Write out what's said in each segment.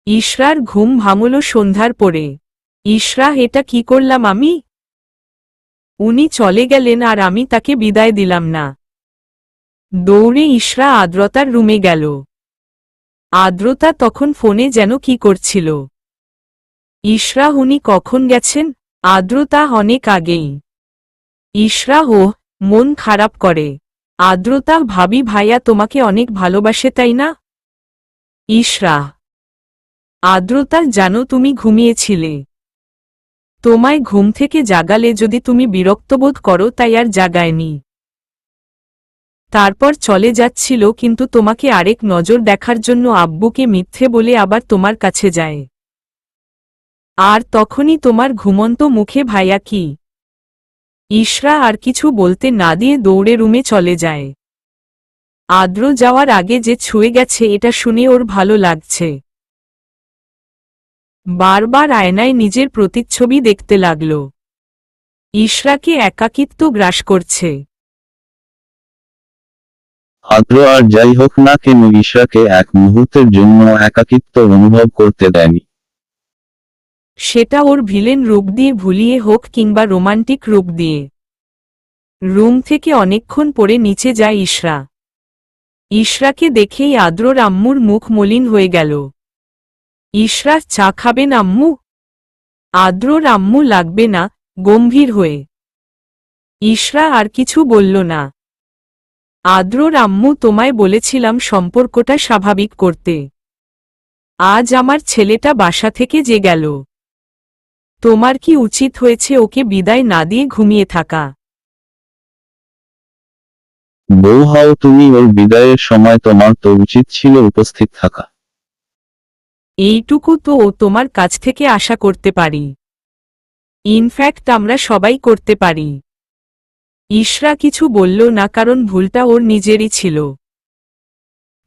ইশরার ঘুম ভাঙল সন্ধ্যার পরে। ইশরা, এটা কি করলাম আমি? উনি চলে গেলেন আর আমি তাকে বিদায় দিলাম না। দৌড়ে ইশরা আদ্রতার রুমে গেল। আদ্রতা তখন ফোনে যেন কি করছিল। ইশরা, উনি কখন গেছেন? আদ্রতা, অনেক আগেই। ইশরা, মন খারাপ করে। আদ্রতা, ভাবি ভাইয়া তোমাকে অনেক ভালোবাসে তাই না? ইশরা, আদ্রতা, জানো তুমি ঘুমিয়েছিলে। তোমায় ঘুম থেকে জাগালে যদি তুমি বিরক্তবোধ করো তাই আর জাগায়নি। তারপর চলে যাচ্ছিল, কিন্তু তোমাকে আরেক নজর দেখার জন্য আব্বুকে মিথ্যে বলে আবার তোমার কাছে যায়। আর তখনই তোমার ঘুমন্ত মুখে ভাইয়া কি। ইশরা আর কিছু বলতে না দিয়ে দৌড়ে রুমে চলে যায়। আদ্র যাওয়ার আগে যে ছুঁয়ে গেছে এটা শুনে ওর ভালো লাগছে। বারবার আয়নায় নিজের প্রতিচ্ছবি দেখতে লাগল। ইশরাকে একাকিত্ব গ্রাস করছে। আদ্র আর যাই হোক না কেন ইশরাকে এক মুহূর্তের জন্য একাকিত্ব অনুভব করতে দেয়নি। সেটা ওর ভিলেন রূপ দিয়ে ভুলিয়ে হোক কিংবা রোমান্টিক রূপ দিয়ে। রুম থেকে অনেকক্ষণ পরে নিচে যায় ইশরা। ইশরাকে দেখেই আদ্রর আম্মুর মুখ মলিন হয়ে গেল। ইশরা, চা খাবেন আম্মু? আদ্রর আম্মু লাগবে না, গম্ভীর হয়ে। ইশরা আর কিছু বলল না। আদ্রর আম্মু, তোমায় বলেছিলাম সম্পর্কটা স্বাভাবিক করতে। আজ আমার ছেলেটা বাসা থেকে যে গেল। তোমার কি উচিত হয়েছে ওকে বিদায় না দিয়ে ঘুমিয়ে থাকা? বউ হও তুমি, ওর বিদায়ের সময় তোমার তো উচিত ছিল উপস্থিত থাকা। এইটুকু তো ও তোমার কাছ থেকে আশা করতে পারি। ইনফ্যাক্ট আমরা সবাই করতে পারি। ইশরা কিছু বলল না, কারণ ভুলটা ওর নিজেরই ছিল।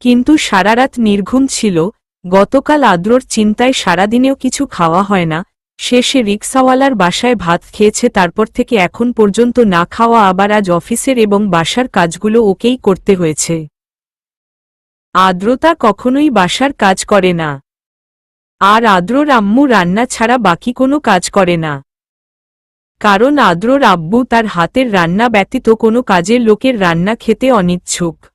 কিন্তু সারারাত নির্ঘুম ছিল। গতকাল আদ্রর চিন্তায় সারাদিনেও কিছু খাওয়া হয় না। শেষে রিকশাওয়ালার বাসায় ভাত খেয়েছে, তারপর থেকে এখন পর্যন্ত না খাওয়া, আবার আজ অফিসের এবং বাসার কাজগুলো ওকেই করতে হয়েছে। আদ্রতা কখনোই বাসার কাজ করে না। আর আদ্রর আম্মু রান্না ছাড়া বাকি কোনো কাজ করে না। কারণ আদ্রর আব্বু তার হাতের রান্না ব্যতীত কোনো কাজের লোকের রান্না খেতে অনিচ্ছুক।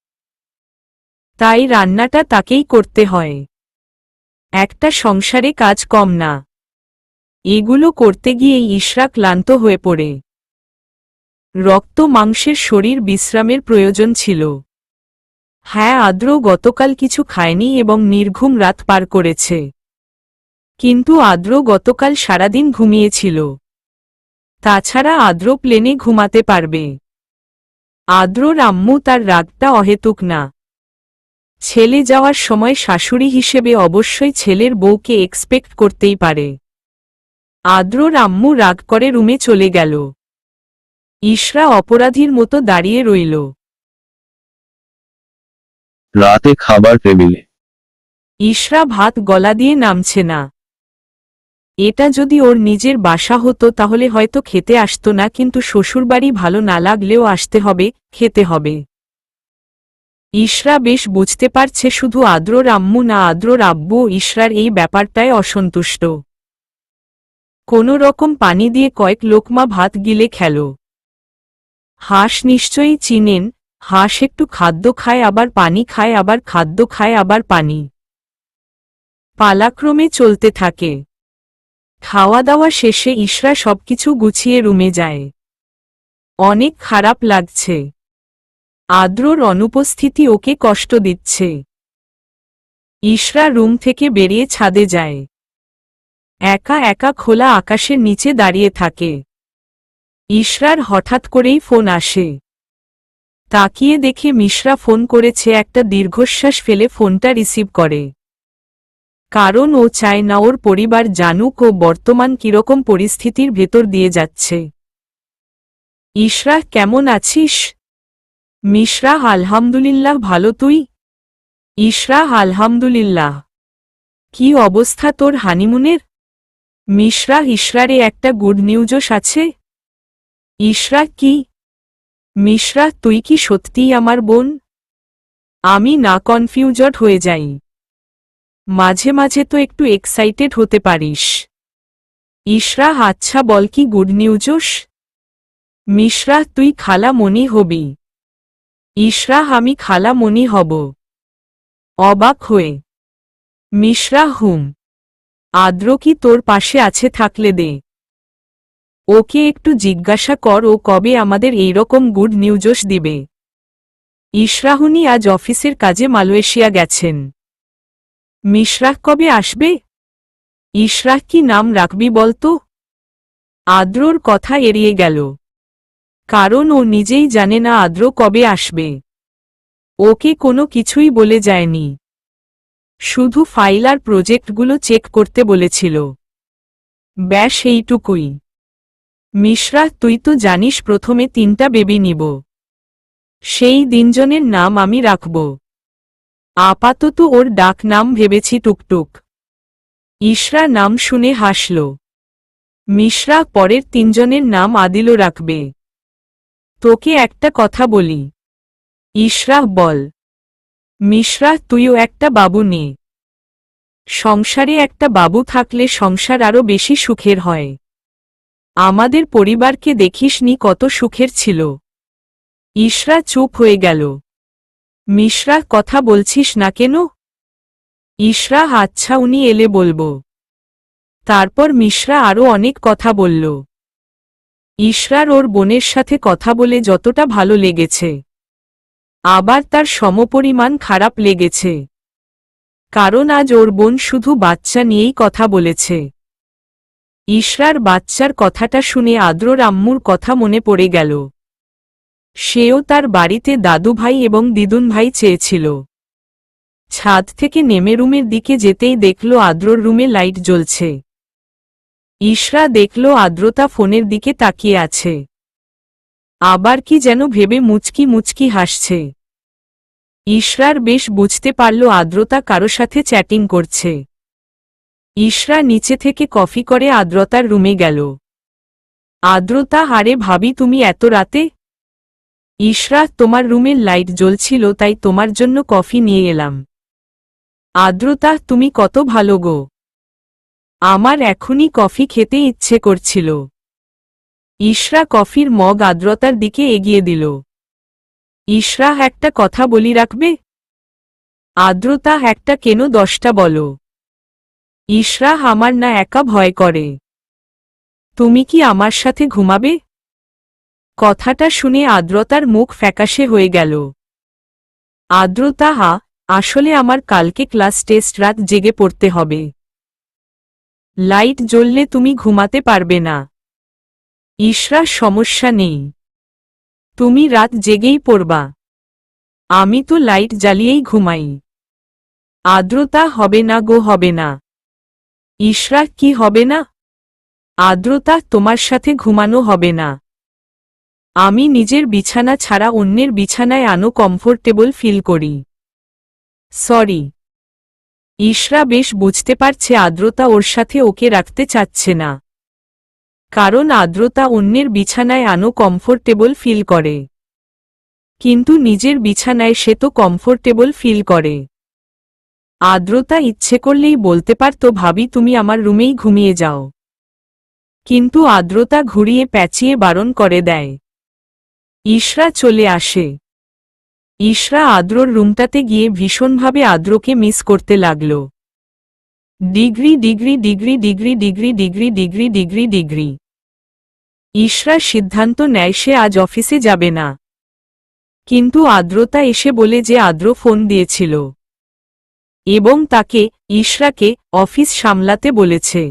তাই রান্নাটা তাকেই করতে হয়। একটা সংসারে কাজ কম না। এগুলো করতে গিয়েই ইশরা ক্লান্ত হয়ে পড়ে। রক্ত মাংসের শরীর বিশ্রামের প্রয়োজন ছিল। হ্যাঁ, আদ্র গতকাল কিছু খায়নি এবং নির্ঘুম রাত পার করেছে। কিন্তু আদ্র গতকাল সারাদিন ঘুমিয়েছিল। তাছাড়া আদ্র প্লেনে ঘুমাতে পারবে। আদ্রর আম্মু তার রাগটা অহেতুক না। ছেলে যাওয়ার সময় শাশুড়ি হিসেবে অবশ্যই ছেলের বউকে এক্সপেক্ট করতেই পারে। আদ্রর আম্মু রাগ করে রুমে চলে গেল। ইশরা অপরাধীর মতো দাঁড়িয়ে রইল। রাতে খাবার টেবিলে ইশরা ভাত গলা দিয়ে নামছে না। এটা যদি ওর নিজের বাসা হতো তাহলে হয়তো খেতে আসতো না, কিন্তু শ্বশুরবাড়ি ভালো না লাগলেও আসতে হবে, খেতে হবে। ইশরা বেশ বুঝতে পারছে শুধু আদ্রর আম্মু না, আদ্রর আব্বু ইশরার এই ব্যাপারটায় অসন্তুষ্ট। কোনো রকম পানি দিয়ে কয়েক লোকমা ভাত গিলে খেল। হাঁস নিশ্চয়ই চিনেন। হাঁস একটু খাদ্য খায় আবার পানি খায়, আবার খাদ্য খায় আবার পানি। পালাক্রমে চলতে থাকে। খাওয়া দাওয়া শেষে ইশরা সবকিছু গুছিয়ে রুমে যায়। অনেক খারাপ লাগছে। আদ্রর অনুপস্থিতি ওকে কষ্ট দিচ্ছে। ইশরা রুম থেকে বেরিয়ে ছাদে যায়। একা একা খোলা আকাশের নিচে দাঁড়িয়ে থাকে। ইশরার হঠাৎ করেই ফোন আসে। তাকিয়ে দেখে মিশরা ফোন করেছে। একটা দীর্ঘশ্বাস ফেলে ফোনটা রিসিভ করে। কারণ ও চায় না ওর পরিবার জানুক ও বর্তমান কিরকম পরিস্থিতির ভেতর দিয়ে যাচ্ছে। ইশরা, কেমন আছিস? মিশরা, আলহামদুলিল্লাহ ভালো, তুই? ইশরা, আলহামদুলিল্লাহ। কি অবস্থা তোর হানিমুনের? মিশরা, ইশরারে একটা গুড নিউজও আছে। ইশরা, কি? মিশরা, তুই কি সত্যিই আমার বোন? আমি না কনফিউজড হয়ে যাই। মাঝে মাঝে তো একটু এক্সাইটেড হতে পারিস। ইশরাহ আচ্ছা বল কি গুড নিউজস? মিশরাহ তুই খালামণি হবি। ইশরাহ আমি খালামণি হব। অবাক হয়ে মিশরাহ আদ্র কি তোর পাশে আছে থাকলে দে। ওকে একটু জিজ্ঞাসা কর ও কবে আমাদের এইরকম গুড নিউজস দিবে। ইশরাহুনি আজ অফিসের কাজে মালয়েশিয়া গেছেন। মিশরাহ কবে আসবে? ইশরাহ কি নাম রাখবি বলতো? আদ্রর কথা এড়িয়ে গেল, কারণ ও নিজেই জানে না আদ্র কবে আসবে। ওকে কোনো কিছুই বলে যায়নি, শুধু ফাইল আর প্রজেক্টগুলো চেক করতে বলেছিল। ব্যাস এইটুকুই। মিশরাহ তুই তো জানিস প্রথমে 3টা বেবি নিব। সেই 3জনের নাম আমি রাখব। আপাতত ওর ডাক নাম ভেবেছি টুকটুক। ইশরা নাম শুনে হাসল। মিশরাহ পরের 3জনের নাম আদিলও রাখবে। তোকে একটা কথা বলি। ইশরাহ বল। মিশরাহ তুইও একটা বাবু নে। সংসারে একটা বাবু থাকলে সংসার আরো বেশি সুখের হয়। আমাদের পরিবারকে দেখিসনি কত সুখের ছিল। ইশরা চুপ হয়ে গেল। মিশরাহ কথা বলছিস না কেন? ইশরাহ আচ্ছা উনি এলে বলবো। তারপর মিশরা আরও অনেক কথা বলল। ইশরার ওর বোনের সাথে কথা বলে যতটা ভালো লেগেছে, আবার তার সমপরিমাণ খারাপ লেগেছে। কারণ আজ ওর বোন শুধু বাচ্চা নিয়েই কথা বলেছে। ইশরার বাচ্চার কথাটা শুনে আদ্রর আম্মুর কথা মনে পড়ে গেল। সেও তার বাড়িতে দাদুভাই এবং দিদুনভাই চেয়েছিল। ছাদ থেকে নেমে রুমের দিকে যেতেই দেখল আদ্রর রুমে লাইট জ্বলছে। ইশরা দেখল আদ্রতা ফোনের দিকে তাকিয়ে আছে। আবার কি যেন ভেবে মুচকি মুচকি হাসছে। ইশরার বেশ বুঝতে পারল আদ্রতা কারো সাথে চ্যাটিং করছে। ইশরা নিচে থেকে কফি করে আদ্রতার রুমে গেল। আদ্রতা আরে ভাবি তুমি এত রাতে? ইশরা তোমার রুমের লাইট জ্বলছিল তাই তোমার জন্য কফি নিয়ে এলাম। আদ্রতা তুমি কত ভালো গো। আমার এখনই কফি খেতে ইচ্ছে করছিল। ইশরা কফির মগ আদ্রতার দিকে এগিয়ে দিল। ইশরা একটা কথা বলি রাখবে? আদ্রতা একটা কেন 10টা বলো। ইশরা আমার না একা ভয় করে। তুমি কি আমার সাথে ঘুমাবে? কথাটা শুনে আদ্রতার মুখ ফ্যাকাশে হয়ে গেল। আদ্রতা আসলে আমার কালকে ক্লাস টেস্ট রাত জেগে পড়তে হবে। লাইট জ্বললে তুমি ঘুমাতে পারবে না। ইশরা সমস্যা নেই, তুমি রাত জেগেই পড়বা। আমি তো লাইট জ্বালিয়েই ঘুমাই। আদ্রতা হবে না গো হবে না। ইশরা কি হবে না? আদ্রতা তোমার সাথে ঘুমানো হবে না। আমি নিজের বিছানা ছাড়া অন্যের বিছানায় আনো কমফোর্টেবল ফিল করি। সরি। ইশরা বেশ বুঝতে পারছে আদ্রতা ওর সাথে ওকে রাখতে চাচ্ছে না, কারণ আদ্রতা অন্যের বিছানায় আনো কমফোর্টেবল ফিল করে। কিন্তু নিজের বিছানায় সে তো কমফোর্টেবল ফিল করে। আদ্রতা ইচ্ছে করলেই বলতে পারত ভাবি তুমি আমার রুমেই ঘুমিয়ে যাও, কিন্তু আদ্রতা ঘুরিয়ে প্যাঁচিয়ে বারণ করে দেয়। ইশরা চলে আসে। ইশরা আদ্রর রুমটাতে গিয়ে ভীষণভাবে আদ্রকে মিস করতে লাগল। Degree degree degree degree degree degree degree degree degree. Ishra সিদ্ধান্ত নেয় সে আজ অফিসে যাবে না। কিন্তু আদ্রতা এসে বলে যে আদ্র ফোন দিয়েছিল এবং তাকে, ইশরাকে, অফিস সামলাতে বলেছে।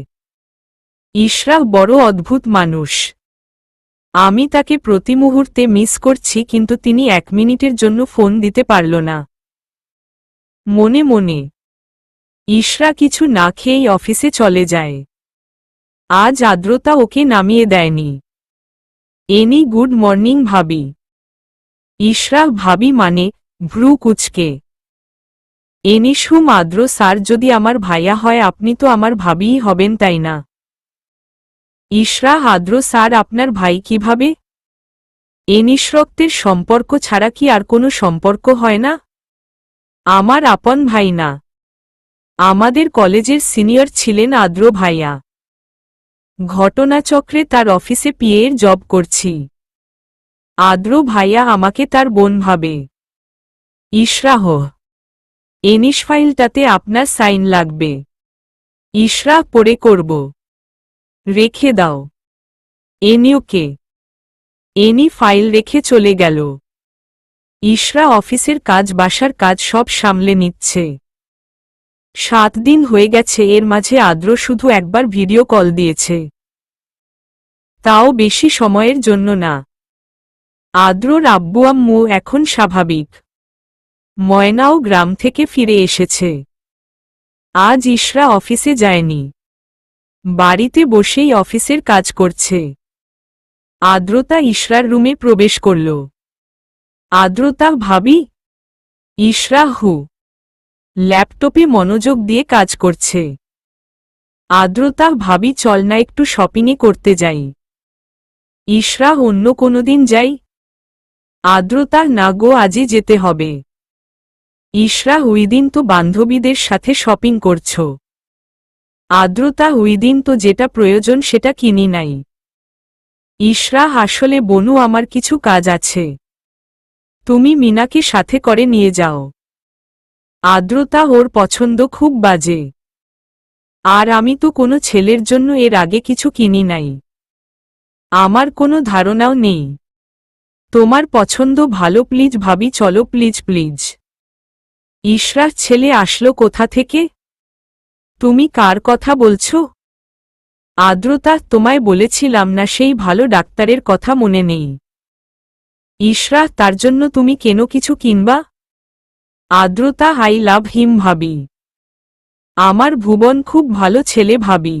ইশরা বড় অদ্ভুত মানুষ। আমি তাকে প্রতি মুহূর্তে মিস করছি কিন্তু তিনি 1 মিনিটের জন্য ফোন দিতে পারল না। মনে মনে ইশরা কিছু না খেয়েই অফিসে চলে যায়। আজ আদ্রতা ওকে নামিয়ে দেয়নি। এনি গুড মর্নিং ভাবি। ইশরা ভাবি মানে ভ্রু কুচকে। এনিশুম আদ্র স্যার যদি আমার ভাইয়া হয় আপনি তো আমার ভাবিই হবেন তাই না? ইশরা আদ্র স্যার আপনার ভাই কিভাবে? এনিশ রক্তের সম্পর্ক ছাড়া কি আর কোনো সম্পর্ক হয় না? আমার আপন ভাই না। আমাদের কলেজের সিনিয়র ছিলেন আদ্র ভাইয়া। ঘটনাচক্রে তার অফিসে পিএর জব করছি। আদ্র ভাইয়া আমাকে তার বোন ভাবে। ইশরাহ, এনিস ফাইলটাতে আপনার সাইন লাগবে। ইশরাহ পরে করব। রেখে দাও। এনিওকে। এনি ফাইল রেখে চলে গেল। ইশরা অফিসের কাজ বাসার কাজ সব সামলে নিচ্ছে। 7 দিন হয়ে গেছে, এর মাঝে আদ্র শুধু একবার ভিডিও কল দিয়েছে, তাও বেশি সময়ের জন্য না। আদ্রর আব্বু আম্মু এখন স্বাভাবিক। ময়নাও গ্রাম থেকে ফিরে এসেছে। আজ ইশরা অফিসে যায়নি, বাড়িতে বসেই অফিসের কাজ করছে। আদ্রতা ইশরার রুমে প্রবেশ করল। আদ্রতা ভাবি। ইশরা হু ল্যাপটপে মনোযোগ দিয়ে কাজ করছে। আদ্রতা ভাবি, চল না একটু শপিংয়ে করতে যাই। ইশরা, অন্য কোনোদিন যাই। আদ্রতা, না গো, আজই যেতে হবে। ইশরা, ওই দিন তো বান্ধবীদের সাথে শপিং করছো। আদ্রতা, ওই দিন তো যেটা প্রয়োজন সেটা কিনি নাই। ইশরা, আসলে বনু আমার কিছু কাজ আছে, তুমি মিনাকে সাথে করে নিয়ে যাও। আদ্রতা, ওর পছন্দ খুব বাজে, আর আমি তো কোনো ছেলের জন্য এর আগে কিছু কিনি নাই, আমার কোনো ধারণাও নেই। তোমার পছন্দ ভালো, প্লিজ ভাবি, চলো প্লিজ প্লিজ। ইশরার ছেলে আসলো কোথা থেকে? তুমি কার কথা বলছো? আদ্রতা, তোমায় বলেছিলাম না সেই ভালো ডাক্তারের কথা মনে নেই? ইশরা, তার জন্য তুমি কেন কিছু কিনবা? আদ্রতা, আই লাভ হিম ভাবি, আমার ভুবন খুব ভালো ছেলে ভাবি,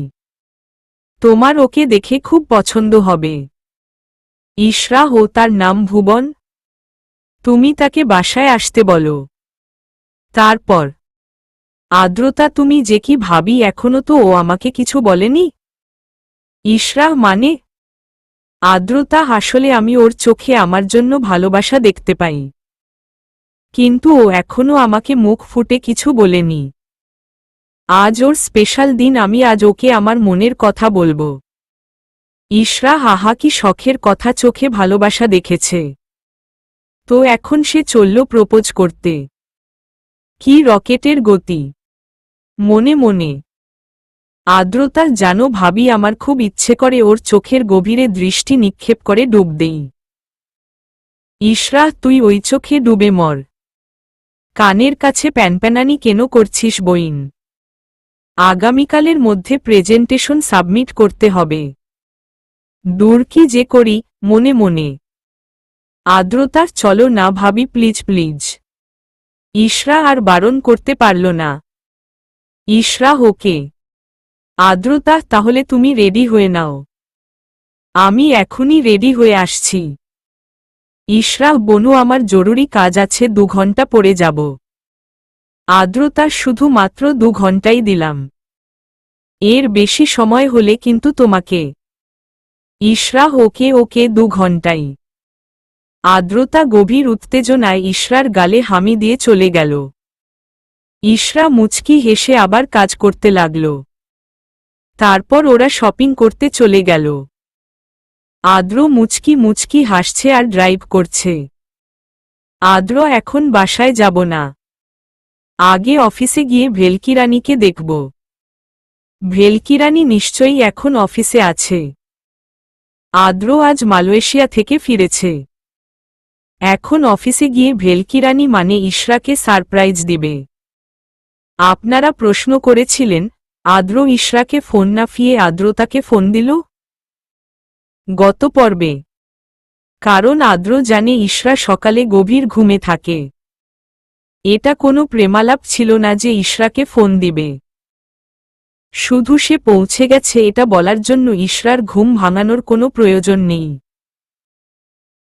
তোমার ওকে দেখে খুব পছন্দ হবে। ইশরা, ও তার নাম ভুবন? তুমি তাকে বাসায় আসতে বলো। তারপর আদ্রতা, তুমি যে কি ভাবি, এখনো তো ও আমাকে কিছু বলেনি। ইশরা, মানে? আদ্রতা, আসলে আমি ওর চোখে আমার জন্য ভালোবাসা দেখতে পাই, কিন্তু ও এখনো আমাকে মুখ ফুটে কিছু বলেনি। আজ ওর স্পেশাল দিন, আমি আজ ওকে আমার মনের কথা বলবো। ইশরা, হাহা, কি শখের কথা, চোখে ভালোবাসা দেখেছে তো এখন সে চলল প্রপোজ করতে। কি রকেটের গতি! মনে মনে আদ্রতা, জানো ভাবি, আমার খুব ইচ্ছে করে ওর চোখের গভীরে দৃষ্টি নিক্ষেপ করে ডুব দেই। ইশরা, তুই ওই চোখে ডুবে মর। কানের কাছে প্যানপ্যানানি কেন করছিস বইন? আগামীকালের মধ্যে প্রেজেন্টেশন সাবমিট করতে হবে। দূর কি যে করি, মনে মনে। আদ্রতার, চলো না ভাবি, প্লিজ প্লিজ। ইশরা আর বারণ করতে পারল না। ইশরা, ওকে। আদ্রতা, তাহলে তুমি রেডি হয়ে নাও, আমি এখনই রেডি হয়ে আসছি। ইশরা, বনু, আমার জরুরি কাজ আছে, 2 ঘন্টা পরে যাব। আদ্রতা, শুধু মাত্র 2 ঘন্টাই দিলাম, এর বেশি সময় হলে কিন্তু তোমাকে। ইশরা, ওকে ওকে, 2 ঘন্টাই। আদ্রতা গভীর উত্তেজনায় ইশরার গালে হামি দিয়ে চলে গেল। ইশরা মুচকি হেসে আবার কাজ করতে লাগল। তারপর ওরা শপিং করতে চলে গেল। আদ্র মুচকি মুচকি হাসছে আর ড্রাইভ করছে। আদ্র, এখন বাসায় যাব না, আগে অফিসে গিয়ে ভেলকিরানিকে দেখব। ভেলকিরানি নিশ্চয়ই এখন অফিসে আছে। আদ্র আজ মালয়েশিয়া থেকে ফিরেছে, এখন অফিসে গিয়ে ভেলকিরানি মানে ইশরাকে সারপ্রাইজ দিবে। আপনারা প্রশ্ন করেছিলেন, আদ্র ইশরাকে ফোন না ফিয়ে আদ্রতাকে ফোন দিল গত পর্বে, কারণ আদ্র জানে ইশরা সকালে গভীর ঘুমে থাকে। এটা কোনো প্রেমালাপ ছিল না যে ইশরাকে ফোন দিবে, শুধু সে পৌঁছে গেছে এটা বলার জন্য ইশরার ঘুম ভাঙানোর কোনো প্রয়োজন নেই।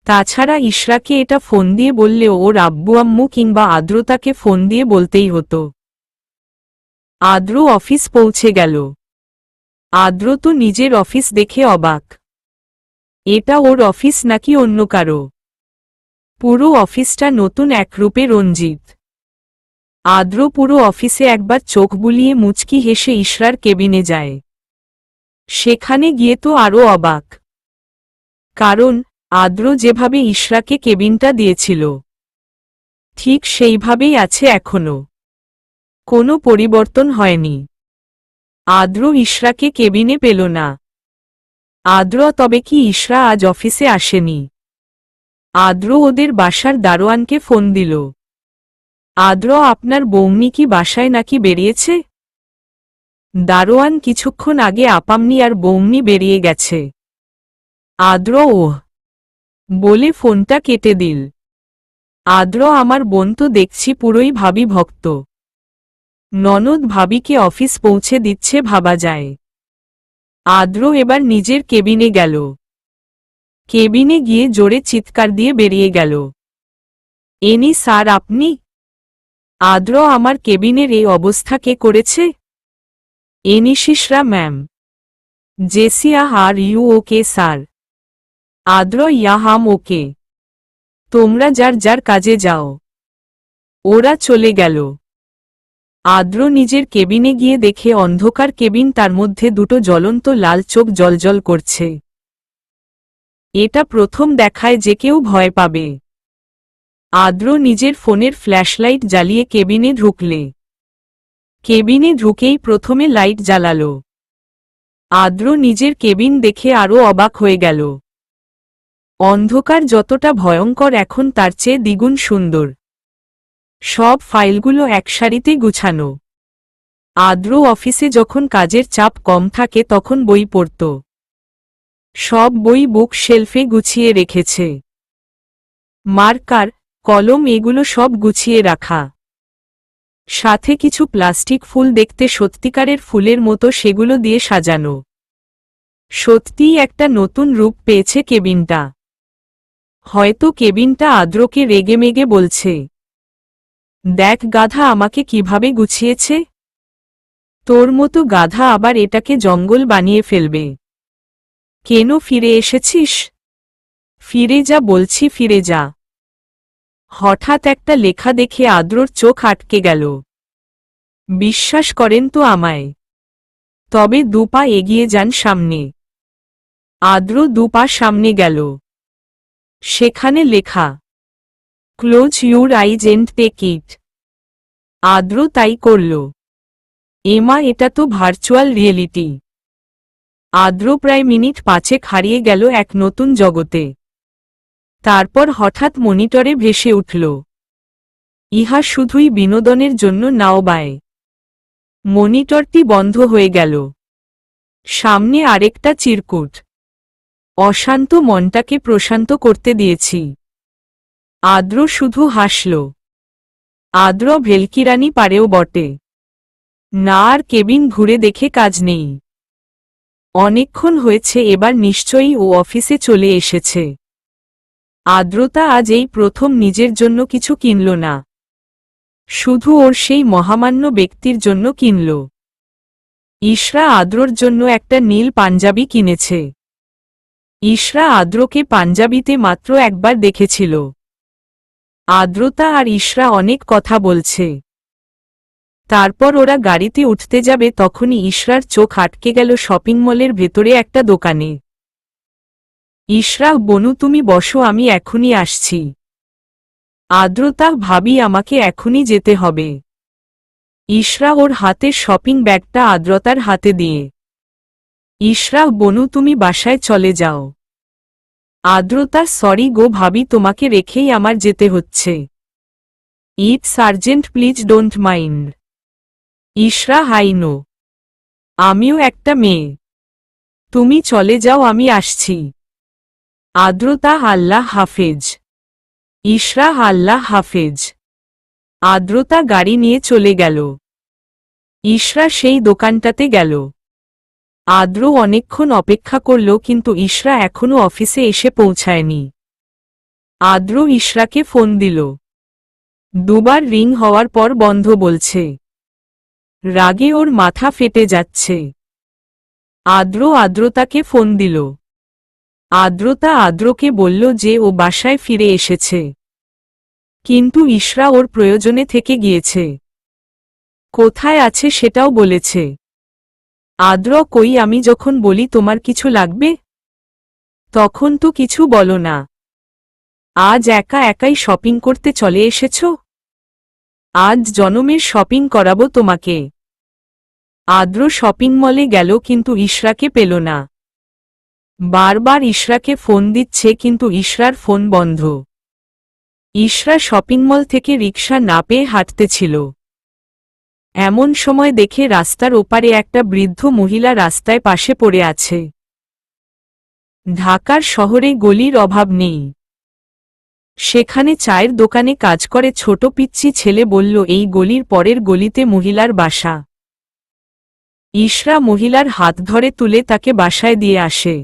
তাছাড়া ইশরাকে এটা ফোন দিয়ে বললেও ওর আব্বু আম্মু কিংবা আদ্রতাকে ফোন দিয়ে বলতেই হতো। আদ্র অফিস পৌঁছে গেল। আদ্র তো নিজের অফিস দেখে অবাক। এটা ওর অফিস নাকি অন্য কারো? পুরো অফিসটা নতুন এক রূপে রঞ্জিত। আদ্র পুরো অফিসে একবার চোখ বুলিয়ে মুচকি হেসে ইশরার কেবিনে যায়। সেখানে গিয়ে তো আরও অবাক, কারণ আদ্র যেভাবে ইশরাকে কেবিনটা দিয়েছিল ঠিক সেইভাবেই আছে এখনো, কোনো পরিবর্তন হয়নি। আদ্র ইশরাকে কেবিনে পেল না। আদ্র তবে কি ইশরা আজ অফিসে আসেনি? আদ্র ওদের বাসার দারোয়ানকে ফোন দিল। আদ্র, আপনার বৌমনি কি বাসায় নাকি বেরিয়েছে? দারোয়ান কিছুক্ষণ আগে আপামনি আর বৌমনি বেরিয়ে গেছে। আদ্র ওহ বলে ফোনটা কেটে দিল। আদ্র, আমার বোন তো দেখছি পুরোই ভাবি ভক্ত। ননদ ভাবিকে অফিস পৌঁছে দিচ্ছে ভাবা যায়। আদ্র এবার নিজের কেবিনে গেল। কেবিনে গিয়ে জোরে চিৎকার দিয়ে বেরিয়ে গেল। এনি স্যার আপনি? আদ্র, আমার কেবিনের এই অবস্থা কে করেছে? এনিশিসরা ম্যাম। জেসিয়া, are you okay sir? Adra, ইয়া হাম ওকে। তোমরা যার যার কাজে যাও। ওরা চলে গেল। আদ্র নিজের কেবিনে গিয়ে দেখে অন্ধকার কেবিন, তার মধ্যে দুটো জ্বলন্ত লাল চোখ জ্বলজ্বল করছে। এটা প্রথম দেখায় যে কেউ ভয় পাবে। আদ্র নিজের ফোনের ফ্ল্যাশলাইট জ্বালিয়ে কেবিনে ঢুকলে। কেবিনে ঢুকেই প্রথমে লাইট জ্বালালো। আদ্র নিজের কেবিন দেখে আরও অবাক হয়ে গেল। অন্ধকার যতটা ভয়ঙ্কর এখন তার চেয়ে দ্বিগুণ সুন্দর। সব ফাইলগুলো একসারিতে গুছানো। আদ্র অফিসে যখন কাজের চাপ কম থাকে তখন বই পড়ত। সব বই বুক শেলফে গুছিয়ে রেখেছে। মার্কার, কলম এগুলো সব গুছিয়ে রাখা। সাথে কিছু প্লাস্টিক ফুল, দেখতে সত্যিকারের ফুলের মতো, সেগুলো দিয়ে সাজানো। সত্যিই একটা নতুন রূপ পেয়েছে কেবিনটা। হয়তো কেবিনটা আদ্রকে রেগেমেগে বলছে, দেখ গাধা আমাকে কিভাবে গুছিয়েছে। তোর মতো গাধা আবার এটাকে জঙ্গল বানিয়ে ফেলবে। কেন ফিরে এসেছিস? ফিরে যা বলছি, ফিরে যা। হঠাৎ একটা লেখা দেখে আদ্রর চোখ আটকে গেল। বিশ্বাস করেন তো আমায়? তবে দুপা এগিয়ে যান সামনে। আদ্র দুপা সামনে গেল। সেখানে লেখা, close your eyes and take it. Adra তাই করল। এমা, এটা তো ভার্চুয়াল রিয়েলিটি। আদ্র প্রায় মিনিট 5 হারিয়ে গেল এক নতুন জগতে। তারপর হঠাৎ মনিটরে ভেসে উঠল, ইহা শুধুই বিনোদনের জন্য নাও বায়। মনিটরটি বন্ধ হয়ে গেল। সামনে আরেকটা চিরকুট, অশান্ত মনটাকে প্রশান্ত করতে দিয়েছি। আদ্র শুধু হাসল। আদ্র ভেলকিরানি পারেও বটে। না, আর কেবিন ঘুরে দেখে কাজ নেই। অনেকক্ষণ হয়েছে, এবার নিশ্চয়ই ও অফিসে চলে এসেছে। আদ্রতা আজ এই প্রথম নিজের জন্য কিছু কিনল না, শুধু ওর সেই মহামান্য ব্যক্তির জন্য কিনল। ইশরা আদ্রর জন্য একটা নীল পাঞ্জাবি কিনেছে। ইশরা আদ্রকে পাঞ্জাবিতে মাত্র একবার দেখেছিল। আদ্রতা আর ইশরা অনেক কথা বলছে। তারপর ওরা গাড়িতে উঠতে যাবে, তখনই ইশরার চোখ আটকে গেল শপিং মলের ভেতরে একটা দোকানে। ইশরা, বনু তুমি বসো, আমি এখনই আসছি। আদ্রতা, ভাবি আমাকে এখনই যেতে হবে। ইশরা ওর হাতের শপিং ব্যাগটা আদ্রতার হাতে দিয়ে, ইশরা, বনু তুমি বাসায় চলে যাও। আদ্রতা, সরি গো ভাবি, তোমাকে রেখেই আমার যেতে হচ্ছে। It's urgent, please don't mind. Ishra, hi no, আমিও একটা মেয়ে। তুমি চলে যাও, আমি আসছি। আদ্রতা, আল্লাহ হাফেজ। ইশরা, আল্লাহ হাফেজ। আদ্রতা গাড়ি নিয়ে চলে গেল। ইশরা সেই দোকানটাতে গেল। আদ্র অনেকক্ষণ অপেক্ষা করল, কিন্তু ইশরা এখনো অফিসে এসে পৌঁছায়নি। আদ্র ইশরাকে ফোন দিল। দুবার রিং হওয়ার পর বন্ধ বলছে। রাগে ওর মাথা ফেটে যাচ্ছে। আদ্র আদ্রতাকে ফোন দিল। আদ্রতা আদ্রকে বলল যে ও বাসায় ফিরে এসেছে, কিন্তু ইশরা ওর প্রয়োজনে থেকে গিয়েছে। কোথায় আছে সেটাও বলেছে। আদ্র কই, আমি যখন বলি তোমার কিছু লাগবে তখন তো কিছু বলো না। আজ একা একাই শপিং করতে চলে এসেছ? আজ জনমের শপিং করাবো তোমাকে। আদ্র শপিং মলে গেল কিন্তু ইশরাকে পেল না। বারবার ইশরাকে ফোন দিচ্ছে কিন্তু ইশরার ফোন বন্ধ। ইশরা শপিং মল থেকে রিকশা না পেয়ে হাঁটতেছিল। এমন সময় দেখে রাস্তার ওপারে একটা বৃদ্ধ মহিলা রাস্তায় পাশে পড়ে আছে। ঢাকার শহরে গলির অভাব নেই। সেখানে চায়ের দোকানে কাজ করে ছোট পিচ্চি ছেলে বলল এই গলির পরের গলিতে মহিলার বাসা। ইশরা মহিলার হাত ধরে তুলে তাকে বাসায় দিয়ে আসে।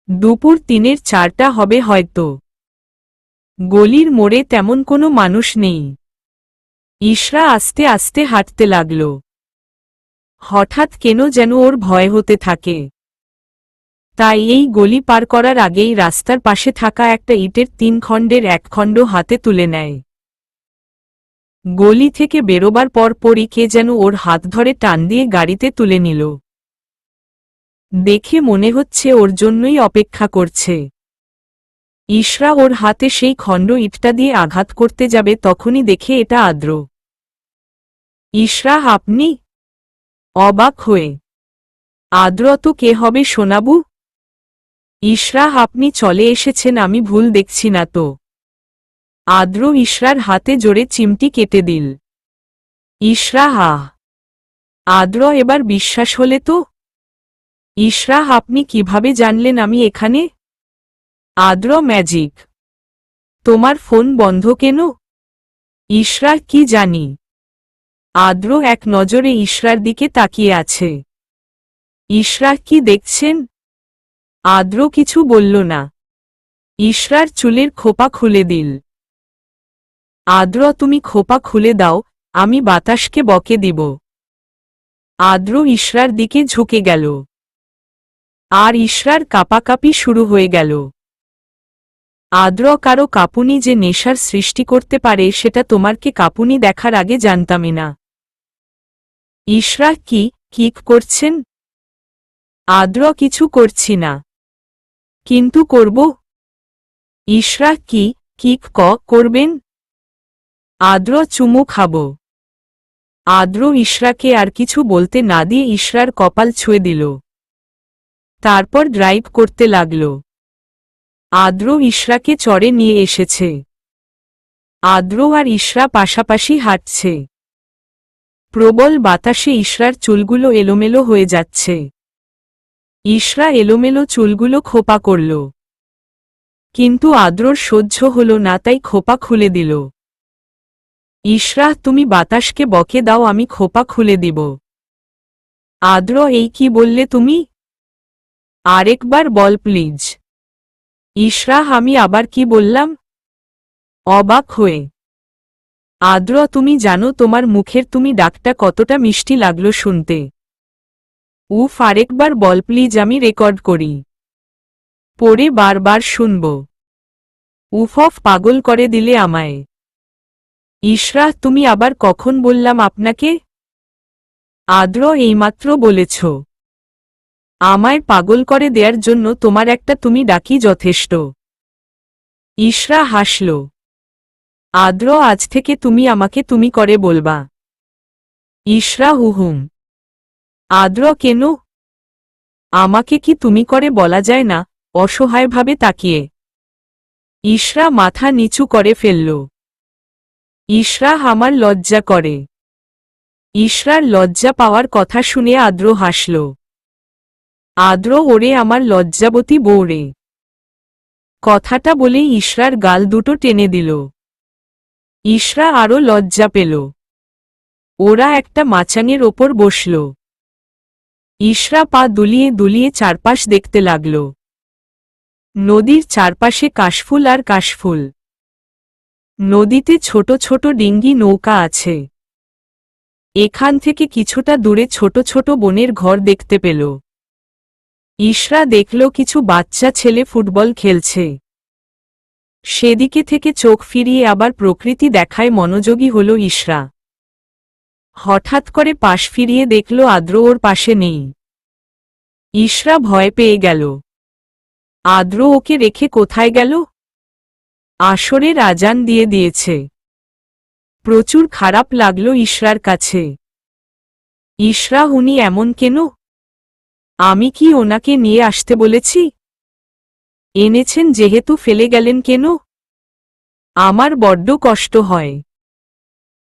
দুপুর 3-এর 4টা হবে হয়তো। গলির মোড়ে তেমন কোনো মানুষ নেই। ইশরা আস্তে আস্তে হাঁটতে লাগল। হঠাৎ কেন যেন ওর ভয় হতে থাকে। তাই এই গলি পার করার আগেই রাস্তার পাশে থাকা একটা ইটের 3 খণ্ডের 1 খণ্ড হাতে তুলে নেয়। গলি থেকে বেরোবার পরপরই কে যেন ওর হাত ধরে টান দিয়ে গাড়িতে তুলে নিল। দেখে মনে হচ্ছে ওর জন্যই অপেক্ষা করছে। ইশরা ওর হাতে সেই খণ্ড ইটটা দিয়ে আঘাত করতে যাবে তখনই দেখে এটা আদ্র। ইশরা, আপনি? অবাক হয়ে। আদ্র তো কে হবে সোনাবু? ইশরা, আপনি চলে এসেছেন, আমি ভুল দেখছি না তো? আদ্র ইশরার হাতে জোরে চিমটি কেটে দিল। ইশরা হা। আদ্র এবার বিশ্বাস হলে তো? ইশরা, আপনি কিভাবে জানলেন আমি এখানে? আদ্র, ম্যাজিক। তোমার ফোন বন্ধ কেন? ইশরা, কি জানি। আদ্র এক নজরে ইশরার দিকে তাকিয়ে আছে। ইশরা, কি দেখছেন? আদ্র কিছু বলল না। ইশরার চুলের খোপা খুলে দিল। আদ্র, তুমি খোপা খুলে দাও, আমি বাতাসকে বকে দিব। আদ্র ইশরার দিকে ঝুঁকে গেল। আর ইশরার কাঁপাকাঁপি শুরু হয়ে গেল। আদ্র, কারো কাঁপুনি যে নেশার সৃষ্টি করতে পারে সেটা তোমারকে কাঁপুনি দেখার আগে জানতামই না। ইশরা, কি করছেন? আদ্র, কিছু করছি না। কিন্তু করব। ইশরা, কি করবেন? আদ্র, চুমু খাব। আদ্র ইশরাকে আর কিছু বলতে না দিয়ে ইশরার কপাল ছুঁয়ে দিল। তারপর ড্রাইভ করতে লাগল। আদ্র ইশরাকে চড়ে নিয়ে এসেছে। আদ্র আর ইশরা পাশাপাশি হাঁটছে। প্রবল বাতাসে ইশরার চুলগুলো এলোমেলো হয়ে যাচ্ছে। ইশরা এলোমেলো চুলগুলো খোপা করল। কিন্তু আদ্রর সহ্য হল না, তাই খোপা খুলে দিল। ইশরা, তুমি বাতাসকে বকে দাও, আমি খোপা খুলে দিব। আদ্র, এই কি বললে তুমি? আরেকবার বল প্লিজ। ইশরা, আমি আবার কি বললাম? অবাক হয়ে। আদ্র, তুমি জানো তোমার মুখের তুমি ডাকটা কতটা মিষ্টি লাগলো শুনতে। উফ, আরেকবার বল প্লিজ, আমি রেকর্ড করি। পরে বারবার শুনব। উফ, পাগল করে দিলে আমায়। ইশরা, তুমি আবার কখন বললাম আপনাকে? আদ্র, এইমাত্র বলেছ। আমায় পাগল করে দেয়ার জন্য তোমার একটা তুমি ডাকি যথেষ্ট। ইশরা হাসল। আদ্র, আজ থেকে তুমি আমাকে তুমি করে বলবা। ইশরা হুহুম। আদ্র, কেন? আমাকে কি তুমি করে বলা যায় না? অসহায়ভাবে তাকিয়ে। ইশরা মাথা নিচু করে ফেলল। ইশরা, আমার লজ্জা করে। ইশরার লজ্জা পাওয়ার কথা শুনে আদ্র হাসল। আদ্র, ওরে আমার লজ্জাবতী বউরে। কথাটা বলেই ইশরার গাল দুটো টেনে দিল। ইশরা আরও লজ্জা পেল। ওরা একটা মাচাঙের ওপর বসল। ইশরা পা দুলিয়ে দুলিয়ে চারপাশ দেখতে লাগল। নদীর চারপাশে কাশফুল আর কাশফুল। নদীতে ছোট ছোট ডিঙ্গি নৌকা আছে। এখান থেকে কিছুটা দূরে ছোট ছোট বনের ঘর দেখতে পেল। ইশরা দেখল কিছু বাচ্চা ছেলে ফুটবল খেলছে। সেদিকে থেকে চোখ ফিরিয়ে আবার প্রকৃতি দেখায় মনোযোগী হল ইশরা। হঠাৎ করে পাশ ফিরিয়ে দেখল আদ্র ওর পাশে নেই। ইশরা ভয় পেয়ে গেল। আদ্র ওকে রেখে কোথায় গেল? আসরের আজান দিয়ে দিয়েছে। প্রচুর খারাপ লাগল ইশরার কাছে। ইশরা, উনি এমন কেন? আমি কি ওনাকে নিয়ে আসতে বলেছি? এনেছেন যেহেতু ফেলে গেলেন কেন? আমার বড্ড কষ্ট হয়।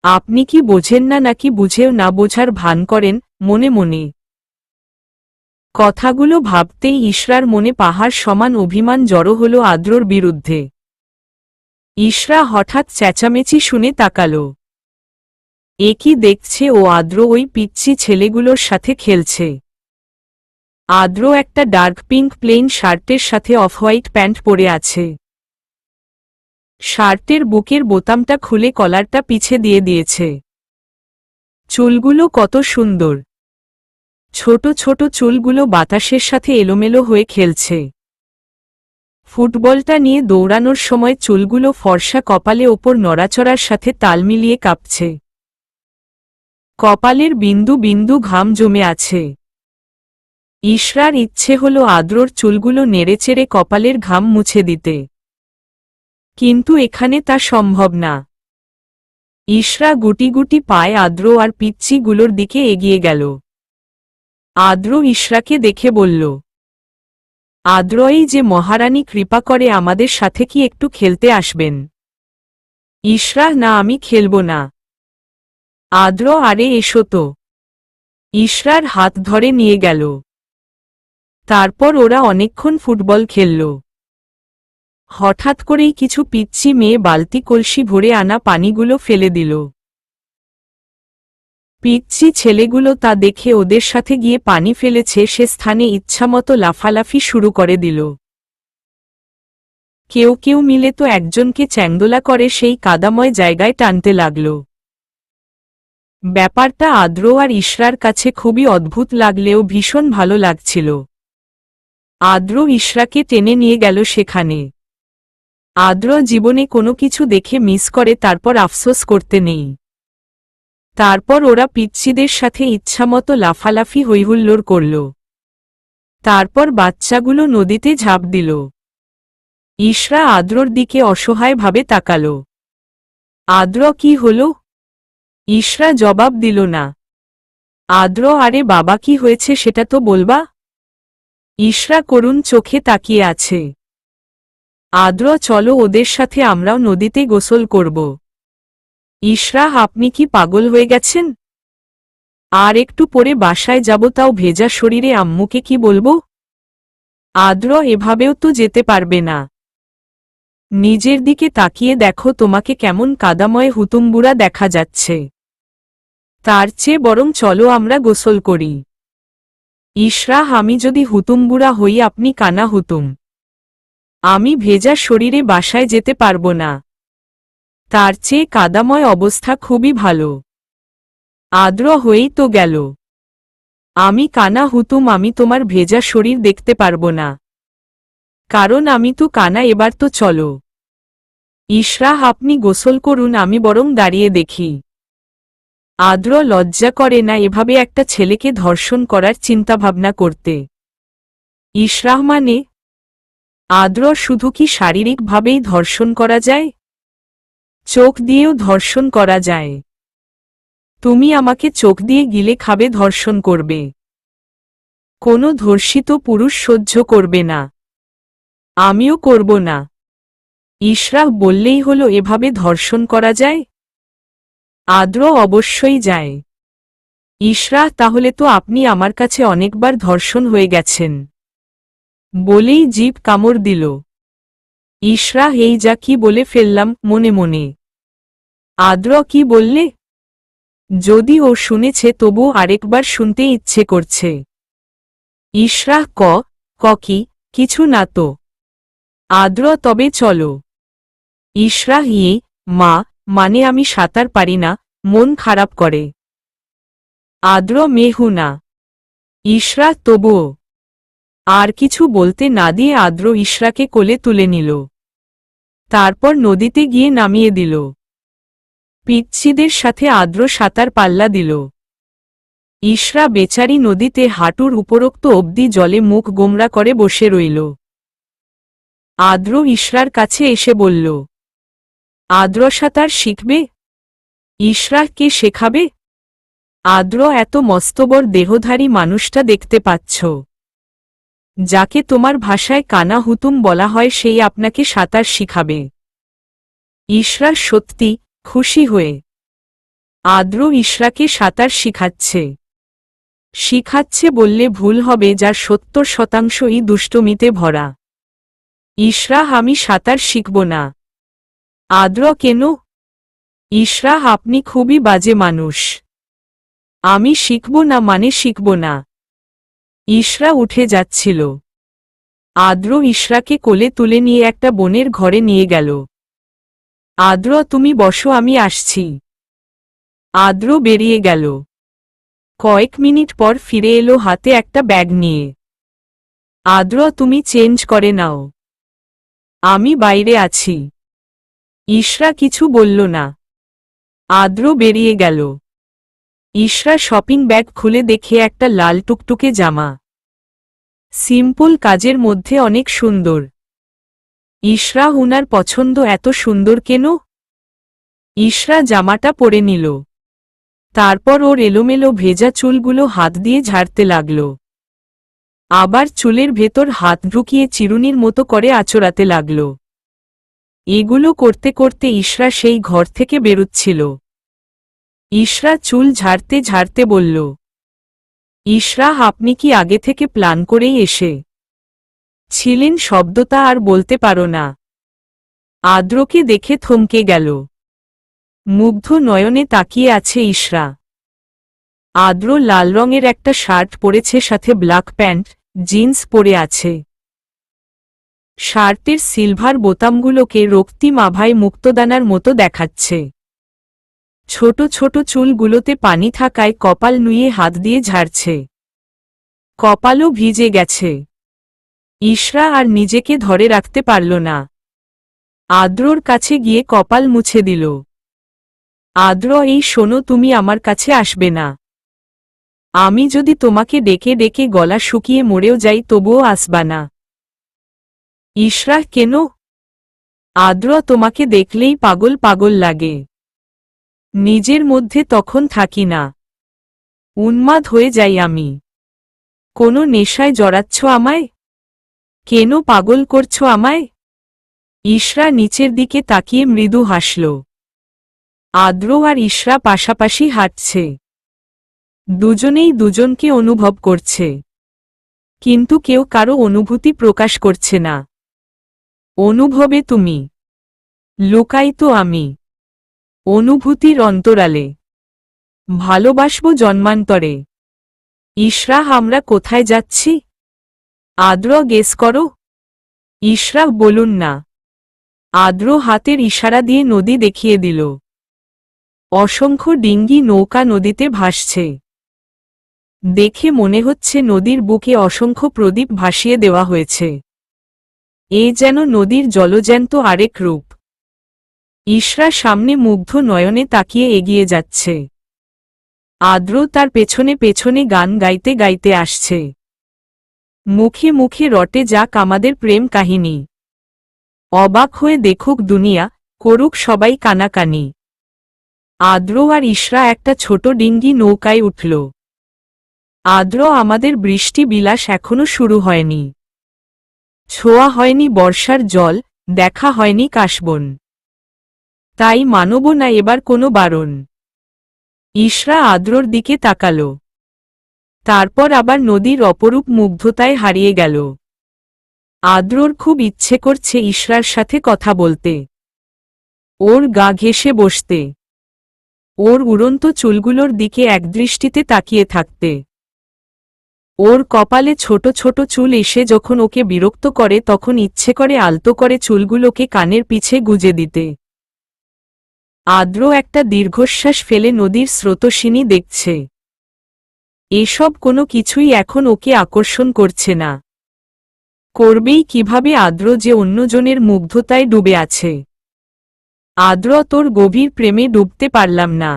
আপনি কি বোঝেন না নাকি বুঝেও না বোঝার ভান করেন? মনে মনে কথাগুলো ভাবতেই ইশরার মনে পাহাড় সমান অভিমান জড়ো হল আদ্রর বিরুদ্ধে। ইশরা হঠাৎ চেঁচামেচি শুনে তাকাল। এ কি দেখছে ও? আদ্র ওই পিচ্চি ছেলেগুলোর সাথে খেলছে। আদ্র একটা ডার্ক পিঙ্ক প্লেন শার্টের সাথে অফ হোয়াইট প্যান্ট পরে আছে। শার্টের বুকের বোতামটা খুলে কলারটা পিছে দিয়ে দিয়েছে। চুলগুলো কত সুন্দর! ছোট ছোট চুলগুলো বাতাসের সাথে এলোমেলো হয়ে খেলছে। ফুটবলটা নিয়ে দৌড়ানোর সময় চুলগুলো ফর্সা কপালে ওপর নড়াচড়ার সাথে তাল মিলিয়ে কাঁপছে। কপালের বিন্দু বিন্দু ঘাম জমে আছে। ইশরার ইচ্ছে হল আদ্রর চুলগুলো নেড়েচেড়ে কপালের ঘাম মুছে দিতে, কিন্তু এখানে তা সম্ভব না। ইশরা গুটি গুটি পায়ে আদ্র আর পিচ্চিগুলোর দিকে এগিয়ে গেল। আদ্র ইশরাকে দেখে বলল, আদ্রই যে মহারানী কৃপা করে আমাদের সাথে কি একটু খেলতে আসবেন? ইশরা, না, আমি খেলব না। আদ্র, আরে এসো তো। ইশরার হাত ধরে নিয়ে গেল। তারপর ওরা অনেকক্ষণ ফুটবল খেলল। হঠাৎ করেই কিছু পিচ্চি মেয়ে বালতি কলসি ভরে আনা পানিগুলো ফেলে দিল। পিচ্চি ছেলেগুলো তা দেখে ওদের সাথে গিয়ে পানি ফেলেছে সে স্থানে ইচ্ছামতো লাফালাফি শুরু করে দিল। কেউ কেউ মিলে তো একজনকে চ্যাংদোলা করে সেই কাদাময় জায়গায় টানতে লাগল। ব্যাপারটা আদ্র আর ইশরার কাছে খুবই অদ্ভুত লাগলেও ভীষণ ভালো লাগছিল। আদ্র ইশরাকে টেনে নিয়ে গেল সেখানে। আদ্র জীবনে কোনো কিছু দেখে মিস করে তারপর আফসোস করতে নেই। তারপর ওরা পিচ্চিদের সাথে ইচ্ছামতো লাফালাফি হৈহুল্লোড় করল। তারপর বাচ্চাগুলো নদীতে ঝাঁপ দিল। ইশরা আদ্রর দিকে অসহায়ভাবে তাকাল। আদ্র, কি হল? ইশরা জবাব দিল না। আদ্র, আরে বাবা, কি হয়েছে সেটা তো বলবা। ইশরা করুণ চোখে তাকিয়ে আছে। আদ্র, চলো ওদের সাথে আমরাও নদীতে গোসল করব। ইশরা, আপনি কি পাগল হয়ে গেছেন? আর একটু পরে বাসায় যাব, তাও ভেজা শরীরে আম্মুকে কি বলবো? আদ্র, এভাবেও তো যেতে পারবে না। নিজের দিকে তাকিয়ে দেখো তোমাকে কেমন কাদাময় হুতুমবুড়া দেখা যাচ্ছে। তার চেয়ে বরং চলো আমরা গোসল করি। ইশরা, আমি যদি হুতুমবুড়া হই আপনি কানা হুতুম। আমি ভেজা শরীরে বাসায় যেতে পারবো না। তার চেয়ে কাদাময় অবস্থা খুবই ভালো। আদ্র হয়েই তো গেল। আমি কানা হুতুম, আমি তোমার ভেজা শরীর দেখতে পারবো না, কারণ আমি তো কানা। এবার তো চলো। ইশরা, আপনি গোসল করুন, আমি বরং দাঁড়িয়ে দেখি। আদ্র লজ্জা করে না এভাবে একটা ছেলেকে ধর্ষণ করার চিন্তাভাবনা করতে? ইশরাহ, মানে? আদ্র, শুধু কি শারীরিকভাবেই ধর্ষণ করা যায়? চোখ দিয়েও ধর্ষণ করা যায়। তুমি আমাকে চোখ দিয়ে গিলে খাবে, ধর্ষণ করবে? কোনো ধর্ষিত পুরুষ সহ্য করবে না। আমিও করব না। ইশরাহ বললেই হলো এভাবে ধর্ষণ করা যায়? আদ্র, অবশ্যই যায়। ইশরাহ, তাহলে তো আপনি আমার কাছে অনেকবার ধর্ষণ হয়ে গেছেন। বলেই জিভ কামড় দিল। ইশরাহ, এই যা কি বলে ফেললাম মনে মনে। আদ্র, কি বললে? যদি ও শুনেছে তবু আরেকবার শুনতে ইচ্ছে করছে। ইশরাহ, কি? কিছু না তো। আদ্র, তবে চলো। ইশরাহ, মা, মানে আমি সাঁতার পারি না, মন খারাপ করে। আদ্র, মেহু না। ইশরাহ, তবুও। আর কিছু বলতে না দিয়ে আদ্র ইশরাকে কোলে তুলে নিল। তারপর নদীতে গিয়ে নামিয়ে দিল। পিচ্ছিদের সাথে আদ্র সাঁতার পাল্লা দিল। ইশরা বেচারি নদীতে হাঁটুর উপরোক্ত অবধি জলে মুখ গোমরা করে বসে রইল। আদ্র ইশরার কাছে এসে বলল, আদ্র সাঁতার শিখবে? ইশরা কে শেখাবে? আদ্র এত মস্তবর দেহধারী মানুষটা দেখতে পাচ্ছ, যাকে তোমার ভাষায় কানা হুতুম বলা হয়, সেই আপনাকে সাঁতার শিখাবে। ইশরা সত্যি খুশি হয়ে আদ্র ইশরাকে সাঁতার শিখাচ্ছে বললে ভুল হবে, যার 70%ই দুষ্টমিতে ভরা। ইশরা, আমি সাঁতার শিখব না। আদ্র, কেন? ইশরা, আপনি খুবই বাজে মানুষ। আমি শিখব না মানে শিখব না। ইশরা উঠে যাচ্ছিল। আদ্র ইশরাকে কোলে তুলে নিয়ে একটা বোনের ঘরে নিয়ে গেল। আদ্র, তুমি বসো, আমি আসছি। আদ্র বেরিয়ে গেল। কয়েক মিনিট পর ফিরে এলো হাতে একটা ব্যাগ নিয়ে। আদ্র, তুমি চেঞ্জ করে নাও, আমি বাইরে আছি। ইশরা কিছু বলল না। আদ্র বেরিয়ে গেল। ইশরা শপিং ব্যাগ খুলে দেখে একটা লাল টুকটুকে জামা। সিম্পল কাজের মধ্যে অনেক সুন্দর। ইশরা, উনার পছন্দ এত সুন্দর কেন? ইশরা জামাটা পরে নিল। তারপর ওর এলোমেলো ভেজা চুলগুলো হাত দিয়ে ঝাড়তে লাগল। আবার চুলের ভেতর হাত ঢুকিয়ে চিরুনির মতো করে আঁচড়াতে লাগল। এগুলো করতে করতে ইশরা সেই ঘর থেকে বেরুচ্ছিল। ইশরা চুল ঝাড়তে ঝাড়তে বলল, ইশরা, আপনি কি আগে থেকে প্ল্যান করেই ছিলেন? শব্দটা আর বলতে পারো না। আদ্রকে দেখে থমকে গেল। মুগ্ধ নয়নে তাকিয়ে আছে ইশরা। আদ্র লাল রঙের একটা শার্ট পরেছে, সাথে ব্ল্যাক প্যান্ট, জিন্স পরে আছে। শার্টের সিলভার বোতামগুলোকে রক্তিম আভায় মুক্তদানার মতো দেখাচ্ছে। ছোট ছোট চুলগুলোতে পানি থাকায় কপাল নুয়ে হাত দিয়ে ঝাড়ছে। কপালও ভিজে গেছে। ইশরা আর নিজেকে ধরে রাখতে পারল না। আদ্রর কাছে গিয়ে কপাল মুছে দিল। আদ্র, এই শোনো, তুমি আমার কাছে আসবে না। আমি যদি তোমাকে ডেকে ডেকে গলা শুকিয়ে মরেও যাই তবুও আসবা না। ইশরা, কেন? আদ্র, তোমাকে দেখলেই পাগল পাগল লাগে। নিজের মধ্যে তখন থাকি না, উন্মাদ হয়ে যাই আমি। কোনো নেশায় জড়াচ্ছ আমায়? কেন পাগল করছো আমায়? ইশরা নিচের দিকে তাকিয়ে মৃদু হাসল। আদ্র আর ইশরা পাশাপাশি হাঁটছে। দুজনেই দুজনকে অনুভব করছে, কিন্তু কেউ কারো অনুভূতি প্রকাশ করছে না। অনুভবে তুমি, লুকায়িত আমি। অনুভূতির অন্তরালে ভালোবাসব জন্মান্তরে। ইশরা, আমরা কোথায় যাচ্ছি? আদ্র, গেস করো। ইশরা, বলুন না। আদ্র হাতের ইশারা দিয়ে নদী দেখিয়ে দিল। অসংখ্য ডিঙ্গি নৌকা নদীতে ভাসছে। দেখে মনে হচ্ছে নদীর বুকে অসংখ্য প্রদীপ ভাসিয়ে দেওয়া হয়েছে। এ যেন নদীর জলজ্যান্ত আরেক রূপ। ইশরা সামনে মুগ্ধ নয়নে তাকিয়ে এগিয়ে যাচ্ছে। আদ্র তার পেছনে পেছনে গান গাইতে গাইতে আসছে। মুখে মুখে রটে যাক আমাদের প্রেম কাহিনী। অবাক হয়ে দেখুক দুনিয়া, করুক সবাই কানাকানি। আদ্র আর ইশরা একটা ছোট ডিঙ্গি নৌকায় উঠল। আদ্র, আমাদের বৃষ্টি বিলাস এখনো শুরু হয়নি। ছোঁয়া হয়নি বর্ষার জল, দেখা হয়নি কাশবন। তাই মানব না এবার কোনো বারণ। ইশরা আদ্রর দিকে তাকাল। তারপর আবার নদীর অপরূপ মুগ্ধতায় হারিয়ে গেল। আদ্রর খুব ইচ্ছে করছে ইশরার সাথে কথা বলতে, ওর গা ঘেঁষে বসতে, ওর উড়ন্ত চুলগুলোর দিকে একদৃষ্টিতে তাকিয়ে থাকতে। ওর কপালে ছোট ছোট চুল এসে যখন ওকে বিরক্ত করে তখন ইচ্ছে করে আলতো করে চুলগুলোকে কানের পিছে গুজে দিতে। আদ্র একটা দীর্ঘশ্বাস ফেলে নদীর স্রোতস্বিনী দেখছে। এসব কোনো কিছুই এখন ওকে আকর্ষণ করছে না। করবেই কিভাবে আদ্র যে অন্যজনের মুগ্ধতায় ডুবে আছে। আদ্র তোর গভীর প্রেমে ডুবতে পারলাম না।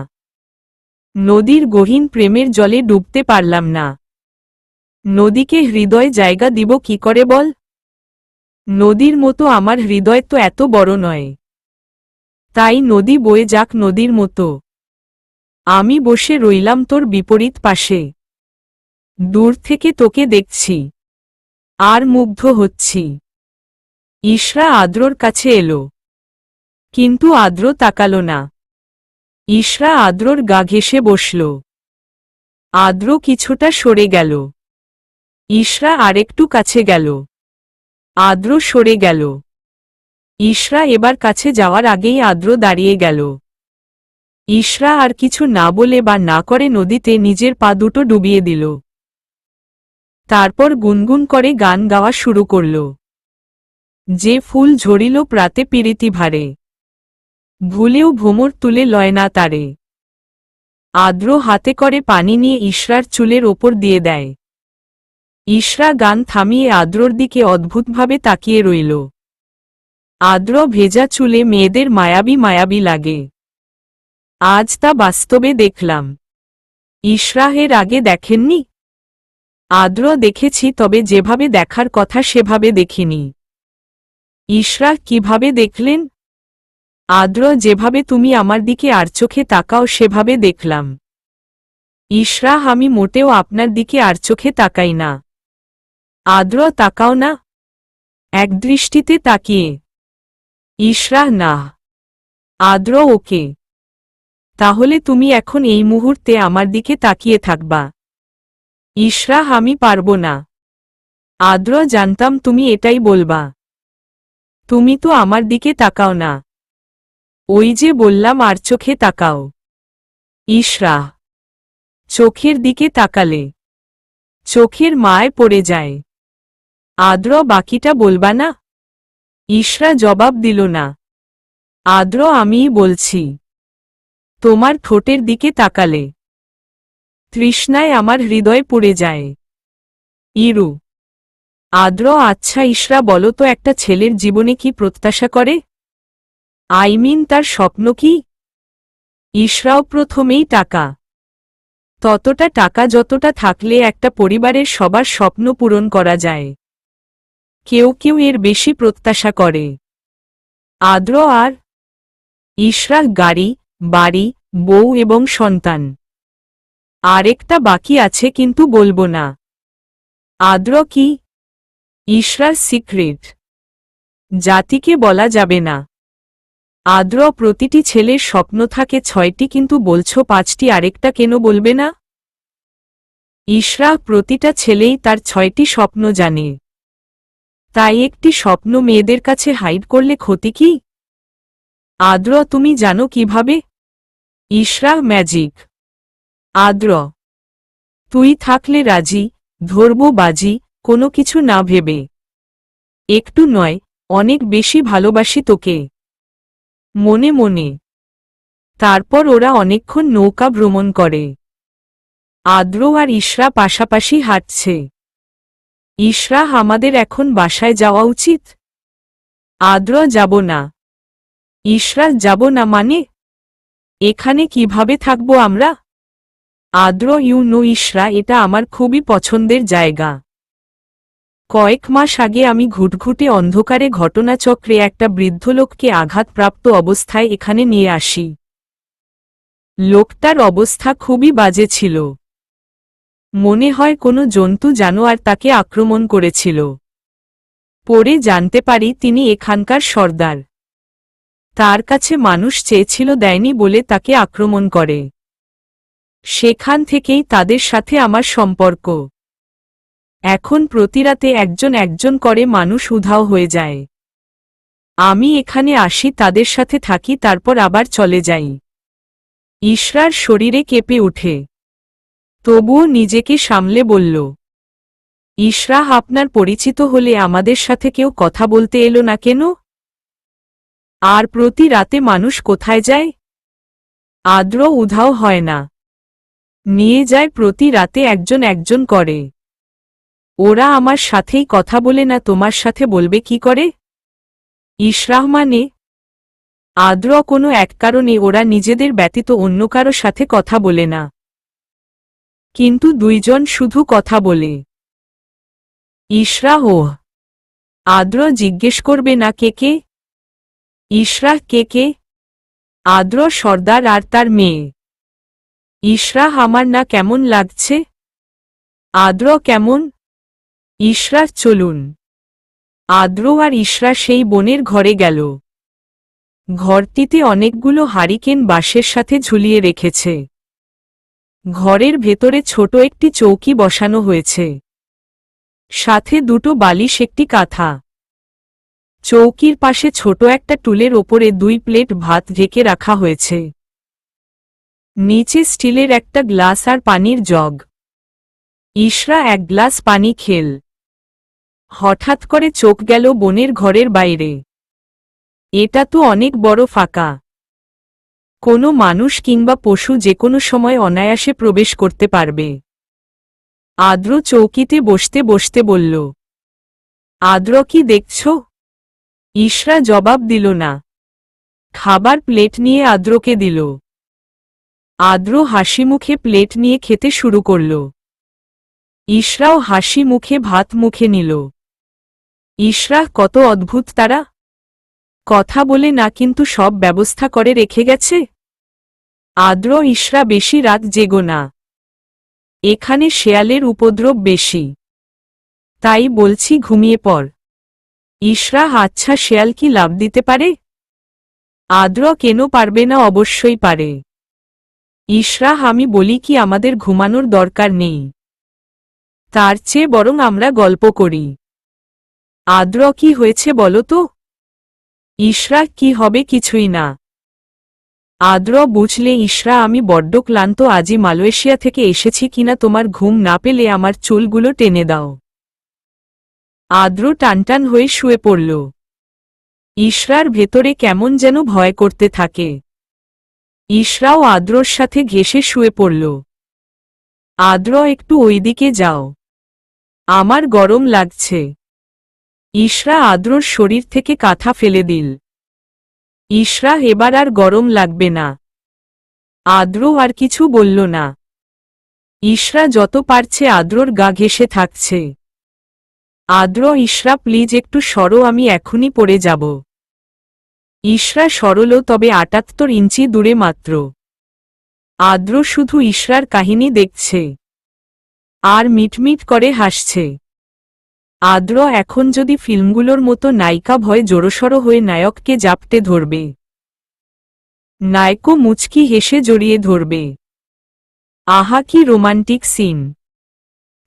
নদীর গহীন প্রেমের জলে ডুবতে পারলাম না। নদীকে হৃদয় জায়গা দিব কি করে বল? নদীর মতো আমার হৃদয় তো এত বড় নয়। তাই নদী বয়ে যাক নদীর মতো। আমি বসে রইলাম তোর বিপরীত পাশে। দূর থেকে তোকে দেখছি আর মুগ্ধ হচ্ছি। ইশরা আদ্রর কাছে এলো, কিন্তু আদ্র তাকালো না। ইশরা আদ্রর গা ঘেঁষে বসল। আদ্র কিছুটা সরে গেল। ইশরা আরেকটু কাছে গেল। আদ্র সরে গেল। ইশরা এবার কাছে যাওয়ার আগেই আদ্র দাঁড়িয়ে গেল। ইশরা আর কিছু না বলে বা না করে নদীতে নিজের পা দুটো ডুবিয়ে দিল। তারপর গুনগুন করে গান গাওয়া শুরু করল। যে ফুল ঝরিল প্রাতে পীড়িতি ভারে, ভুলেও ভোমর তুলে লয় না তারে। আদ্র হাতে করে পানি নিয়ে ইশরার চুলের ওপর দিয়ে দেয়। ইশরা গান থামিয়ে আদ্রর দিকে অদ্ভুতভাবে তাকিয়ে রইল। আদ্র ভেজা চুলে মেয়েদের মায়াবী মায়াবী লাগে। আজ তা বাস্তবে দেখলাম। ইশরা এর আগে দেখেননি? আদ্র দেখেছি, তবে যেভাবে দেখার কথা সেভাবে দেখিনি। ইশরা কিভাবে দেখলেন? আদ্র যেভাবে তুমি আমার দিকে আর চোখে তাকাও সেভাবে দেখলাম। ইশরা আমি মোটেও আপনার দিকে আর চোখে তাকাই না। আদ্র তাকাও না? এক দৃষ্টিতে তাকিয়ে। ইশরা না। আদ্র ওকে। তাহলে তুমি এখন এই মুহূর্তে আমার দিকে তাকিয়ে থাকবা। ইশরা আমি পারব না। আদ্র জানতাম তুমি এটাই বলবা। তুমি তো আমার দিকে তাকাও না। ওই যে বললাম আর চোখে তাকাও। ইশরা চোখের দিকে তাকালে চোখের মায় পড়ে যায়। আদ্র বাকিটা বলবা না? ইশরা জবাব দিল না। আদ্র আমিই বলছি। তোমার ঠোঁটের দিকে তাকালে তৃষ্ণায় আমার হৃদয় পুড়ে যায়। ইরু। আদ্র আচ্ছা ইশরা বলো তো, একটা ছেলের জীবনে কি প্রত্যাশা করে? তার স্বপ্ন কি? ইশরাও প্রথমেই টাকা। ততটা টাকা যতটা থাকলে একটা পরিবারের সবার স্বপ্ন পূরণ করা যায়। কেউ কেউ এর বেশি প্রত্যাশা করে। আদ্র আর ইশরা গাড়ি, বাড়ি, বউ এবং সন্তান। আরেকটা বাকি আছে কিন্তু বলবো না। আদ্র কি? ইশরার সিক্রেট। জাতিকে বলা যাবে না। আদ্র প্রতিটি ছেলের স্বপ্ন থাকে 6টি, কিন্তু বলছো 5টি, আরেকটা কেন বলবে না? ইশরা প্রতিটা ছেলেই তার 6টি স্বপ্ন জানে। তাই একটি স্বপ্ন মেয়েদের কাছে হাইড করলে ক্ষতি কি? আদ্র তুমি জানো কিভাবে? ইশরা ম্যাজিক। আদ্র তুই থাকলে রাজি, ধরব বাজি, কোনো কিছু না ভেবে। একটু নয়, অনেক বেশি ভালোবাসি তোকে। মনে মনে। তারপর ওরা অনেকক্ষণ নৌকা ভ্রমণ করে। আদ্র আর ইশরা পাশাপাশি হাঁটছে। ইশরা আমাদের এখন বাসায় যাওয়া উচিত। আদ্র যাব না। ইশরা যাব না মানে? এখানে কিভাবে থাকবো আমরা? আদ্র ইশরা এটা আমার খুবই পছন্দের জায়গা। কয়েক মাস আগে আমি ঘুটঘুটে অন্ধকারে ঘটনাচক্রে একটা বৃদ্ধ লোককে আঘাতপ্রাপ্ত অবস্থায় এখানে নিয়ে আসি। লোকটার অবস্থা খুবই বাজে ছিল। মনে হয় কোনো জন্তু জানোয়ার তাকে আক্রমণ করেছিল। পরে জানতে পারি তিনি এখানকার সর্দার। তার কাছে মানুষ চেয়েছিল, দেয়নি বলে তাকে আক্রমণ করে। সেখান থেকেই তাদের সাথে আমার সম্পর্ক। এখন প্রতিরাতে একজন একজন করে মানুষ উধাও হয়ে যায়। আমি এখানে আসি, তাদের সাথে থাকি, তারপর আবার চলে যাই। ইশরার শরীরে কেঁপে উঠে। তবুও নিজেকে সামলে বলল, ইশরা আপনার পরিচিত হলে আমাদের সাথে কেউ কথা বলতে এলো না কেন? আর প্রতি রাতে মানুষ কোথায় যায়? আদ্র উধাও হয় না। নিয়ে যায় প্রতি রাতে একজন একজন করে। ওরা আমার সাথেই কথা বলে না, তোমার সাথে বলবে কি করে? ইশরা মানে? আদ্র কোনো এক কারণে ওরা নিজেদের ব্যতীত অন্য কারো সাথে কথা বলে না, কিন্তু দুইজন শুধু কথা বলে। ইশরা ও আদ্র জিজ্ঞেস করবে না কে কে? ইশরা কে কে? আদ্র সর্দার আর তার মেয়ে। ইশরা আমার না কেমন লাগছে? আদ্র কেমন? ইশরা চলুন। আদ্র আর ইশরা সেই বোনের ঘরে গেল। ঘরটিতে অনেকগুলো হারিকেন বাঁশের সাথে ঝুলিয়ে রেখেছে। ঘরের ভেতরে ছোট একটি চৌকি বসানো হয়েছে, সাথে দুটো বালিশ, একটি কাঁথা। চৌকির পাশে ছোট একটা টুলের ওপরে 2 প্লেট ভাত ঢেকে রাখা হয়েছে। নিচে স্টিলের একটা গ্লাস আর পানির জগ। ইশরা 1 গ্লাস পানি খেল। হঠাৎ করে চোখ গেল বোনের ঘরের বাইরে। এটা তো অনেক বড় ফাঁকা। কোনো মানুষ কিংবা পশু যে কোনো সময় অনায়াসে প্রবেশ করতে পারবে। আদ্র চৌকিতে বসতে বসতে বলল, আদ্র কি দেখছ? ইশরা জবাব দিল না। খাবার প্লেট নিয়ে আদ্রকে দিল। আদ্র হাসি মুখে প্লেট নিয়ে খেতে শুরু করল। ইশরাও হাসি মুখে ভাত মুখে নিল। ইশরা কত অদ্ভুত তারা! কথা বলে না, কিন্তু সব ব্যবস্থা করে রেখে গেছে। আদ্র ইশরা বেশি রাত জেগো না। এখানে শেয়ালের উপদ্রব বেশি, তাই বলছি ঘুমিয়ে পড়। ইশরা আচ্ছা, শেয়াল কি লাভ দিতে পারে? আদ্র কেন পারবে না, অবশ্যই পারে। ইশরা আমি বলি কি, আমাদের ঘুমানোর দরকার নেই, তার চেয়ে বরং আমরা গল্প করি। আদ্র কি হয়েছে বলো তো? ইশরা কি হবে, কিছুই না। আদ্র বুঝলে ইশরা আমি বড্ড ক্লান্ত, আজই মালয়েশিয়া থেকে এসেছি কিনা, তোমার ঘুম না পেলে আমার চুলগুলো টেনে দাও। আদ্র টানটান হয়ে শুয়ে পড়ল। ইশরার ভেতরে কেমন যেন ভয় করতে থাকে। ইশরাও আদ্রর সাথে ঘেঁষে শুয়ে পড়ল। আদ্র একটু ওইদিকে যাও, আমার গরম লাগছে। ইশরা আদ্রর শরীর থেকে কাঁথা ফেলে দিল। ইশরা এবার আর গরম লাগবে না। আদ্র আর কিছু বলল না। ইশরা যত পারছে আদ্রর গা ঘেঁষে থাকছে। আদ্র ইশরা প্লিজ একটু সরো, আমি এখনই পড়ে যাব। ইশরা সরল, তবে 78 ইঞ্চি দূরে মাত্র। আদ্র শুধু ইশরার কাহিনী দেখছে আর মিটমিট করে হাসছে। আদ্র এখন যদি ফিল্মগুলোর মতো নায়িকা ভয়ে জড়সড় হয়ে নায়ককে জাপটে ধরবে, নায়কও মুচকি হেসে জড়িয়ে ধরবে। আহা কি রোমান্টিক সিন!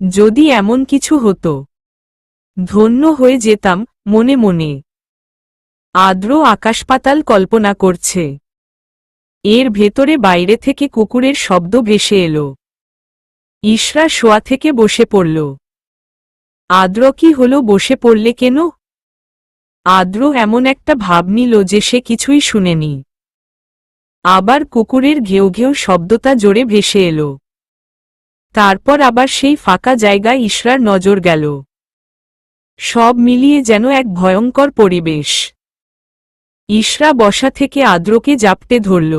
যদি এমন কিছু হতো, ধন্য হয়ে যেতাম মনে মনে। আদ্র আকাশপাতাল কল্পনা করছে। এর ভেতরে বাইরে থেকে কুকুরের শব্দ ভেসে এলো। ইশরা শোয়া থেকে বসে পড়ল। আদ্র কি হলো, বসে পড়লে কেন? আদ্র এমন একটা ভাব নিল যে সে কিছুই শুনেনি। আবার কুকুরের ঘেউ ঘেউ শব্দটা জোরে ভেসে এলো। তারপর আবার সেই ফাঁকা জায়গায় ইশরার নজর গেল। সব মিলিয়ে যেন এক ভয়ঙ্কর পরিবেশ। ইশরা বসা থেকে আদ্রকে জাপটে ধরল।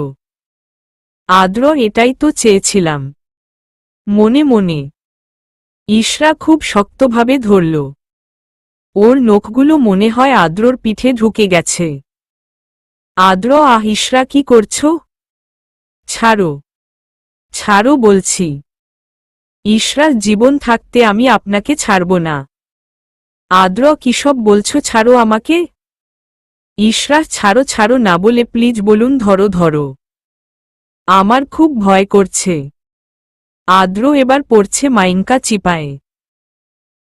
আদ্র এটাই তো চেয়েছিলাম, মনে মনে। ইশরা খুব শক্তভাবে ধরল। ওর নখগুলো মনে হয় আদ্রর পিঠে ঢুকে গেছে। আদ্র ইশরা কি করছো? ছাড়ো, ছাড়ো বলছি। ইশরা জীবন থাকতে আমি আপনাকে ছাড়ব না। আদ্র কিসব বলছো, ছাড়ো আমাকে। ইশরা ছাড়ো, ছাড়ো না বলে প্লিজ বলুন, ধরো ধরো, আমার খুব ভয় করছে। আদ্র এবার পড়ছে মাইনকা চিপায়ে।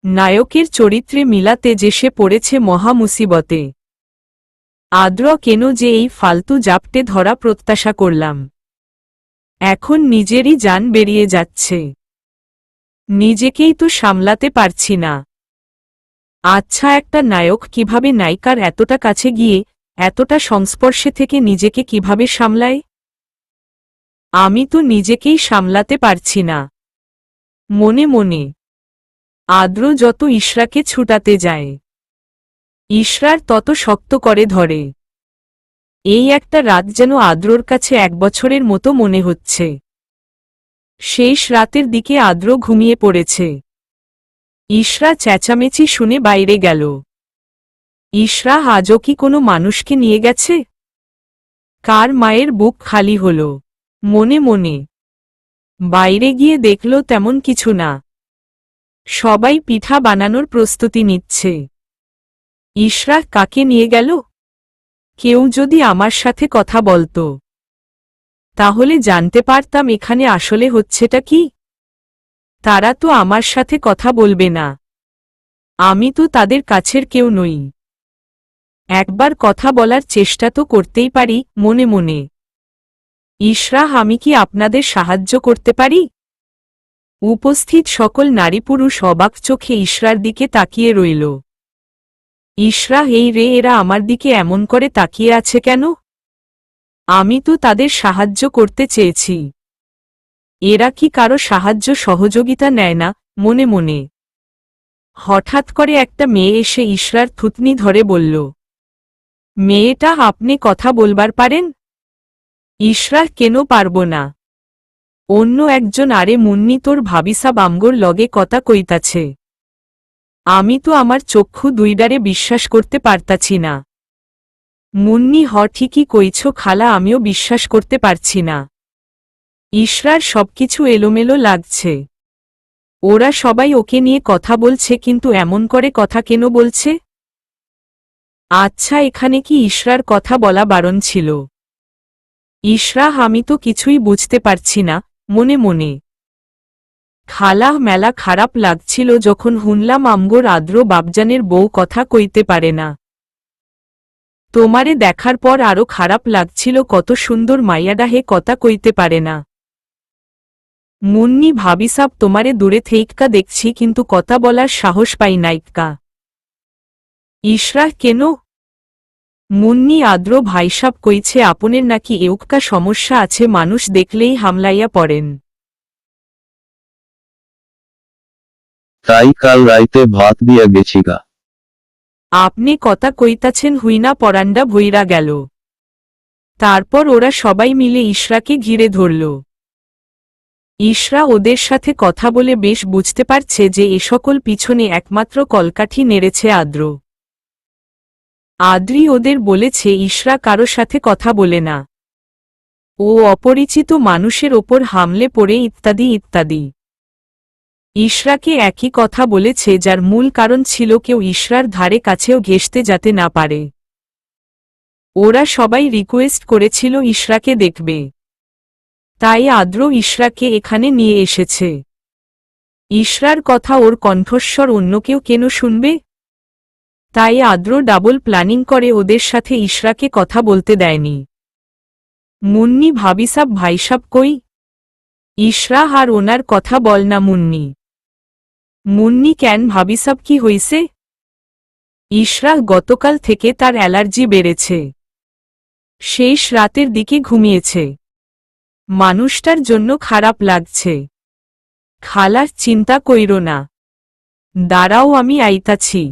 নায়কের চরিত্রে মিলাতে যে সে পড়েছে মহা মুসিবতে। আদ্র কেন যে এই ফালতু জাপটে ধরা প্রত্যাশা করলাম। এখন নিজেরই জান বেরিয়ে যাচ্ছে। নিজেকেই তো সামলাতে পারছি না। আচ্ছা, একটা নায়ক কিভাবে নায়িকার এতটা কাছে গিয়ে এতটা সংস্পর্শে থেকে নিজেকে কিভাবে সামলায়? আমি তো নিজেকেই সামলাতে পারছি না। মনে মনে আদ্র যত ইশরাকে ছুটাতে যায়, ইশরার তত শক্ত করে ধরে। এই একটা রাত যেন আদ্রর কাছে 1 বছরের মতো মনে হচ্ছে। শেষ রাতের দিকে আদ্র ঘুমিয়ে পড়েছে। ইশরা চেঁচামেচি শুনে বাইরে গেল। ইশরা আজও কি কোনো মানুষকে নিয়ে গেছে? কার মায়ের বুক খালি হল মনে মনে। বাইরে গিয়ে দেখল তেমন কিছু না। সবাই পিঠা বানানোর প্রস্তুতি নিচ্ছে। ইশরা কাকে নিয়ে গেল? কেউ যদি আমার সাথে কথা বলতো তাহলে জানতে পারতাম এখানে আসলে হচ্ছেটা কি। তারা তো আমার সাথে কথা বলবে না। আমি তো তাদের কাছের কেউ নই। একবার কথা বলার চেষ্টা তো করতেই পারি মনে মনে। ইশরা, আমি কি আপনাদের সাহায্য করতে পারি? উপস্থিত সকল নারী পুরুষ অবাক চোখে ইশরার দিকে তাকিয়ে রইল। ইশরা, এই রে, এরা আমার দিকে এমন করে তাকিয়ে আছে কেন? আমি তো তাদের সাহায্য করতে চেয়েছি। এরা কি কারো সাহায্য সহযোগিতা নেয় না মনে মনে। হঠাৎ করে একটা মেয়ে এসে ইশরার থুতনি ধরে বলল, মেয়েটা, আপনি কথা বলবার পারেন? ইশরা, কেন পারব না? অন্য একজন, আরে মুন্নি, তোর ভাবিসাব আমগোর লগে কথা কইতাছে। আমি তো আমার চক্ষু দুইডারে বিশ্বাস করতে পারতাছি না। মুন্নি, ঠিকই কইছ খালা, আমিও বিশ্বাস করতে পারছি না। ইশরার সবকিছু এলোমেলো লাগছে। ওরা সবাই ওকে নিয়ে কথা বলছে, কিন্তু এমন করে কথা কেন বলছে? আচ্ছা, এখানে কি ইশরার কথা বলা বারণ ছিল? ইশরা, আমি তো কিছুই বুঝতে পারছি না মনে মনে। খালা, মেলা খারাপ লাগছিল যখন শুনলাম আমগোর আদ্র বাবজানের বউ কথা কইতে পারে না। তোমারে দেখার পর আরো খারাপ লাগছিল, কত সুন্দর মাইয়াডাহে কথা কইতে পারে না। মুন্নি, ভাবিসাব, তোমারে দূরে থেইক্কা দেখছি, কিন্তু কথা বলার সাহস পাই নাইক্কা। ইশরা, কেন? মুন্নি, আদ্র ভাইসাব কইছে আপনের নাকি এউক্কা সমস্যা আছে, মানুষ দেখলেই হামলাইয়া পড়েন। তাই কাল রাইতে ভাত দিয়া গেছিগা। আপনি কথা কইতাছেন হুইনা পরান্ডা ভইরা গেল। তারপর ওরা সবাই মিলে ইশরাকে ঘিরে ধরল। ইশরা ওদের সাথে কথা বলে বেশ বুঝতে পারছে যে এ সকল পিছনে একমাত্র কলকাঠি নেড়েছে আদ্র। আদ্রি ওদের বলেছে ইশরা কারো সাথে কথা বলে না, ও অপরিচিত মানুষের ওপর হামলে পড়ে ইত্যাদি ইত্যাদি। ইশরাকে একই কথা বলেছে, যার মূল কারণ ছিল কেউ ইশরার ধারে কাছেও ঘেঁষতে যাতে না পারে। ওরা সবাই রিকোয়েস্ট করেছিল ইশরাকে দেখবে, তাই আদ্র ইশরাকে এখানে নিয়ে এসেছে। ইশরার কথা, ওর কণ্ঠস্বর অন্য কেউ কেন শুনবে? তাই আদ্র ডাবল প্ল্যানিং করে ওদের সাথে ইশরাকে কথা বলতে দেয়নি। মুন্নি, ভাবিসাব ভাইসাব কই? ইশরা, আর ওনার কথা বল না মুন্নি। মুন্নি, কেন ভাবিসাব, কি হইছে? ইশরা, গতকাল থেকে তার অ্যালার্জি বেড়েছে। শেষ রাতের দিকে ঘুমিয়েছে। মানুষটার জন্য খারাপ লাগছে। খালা, চিন্তা কইরো না, দাঁড়াও আমি আইতাছি।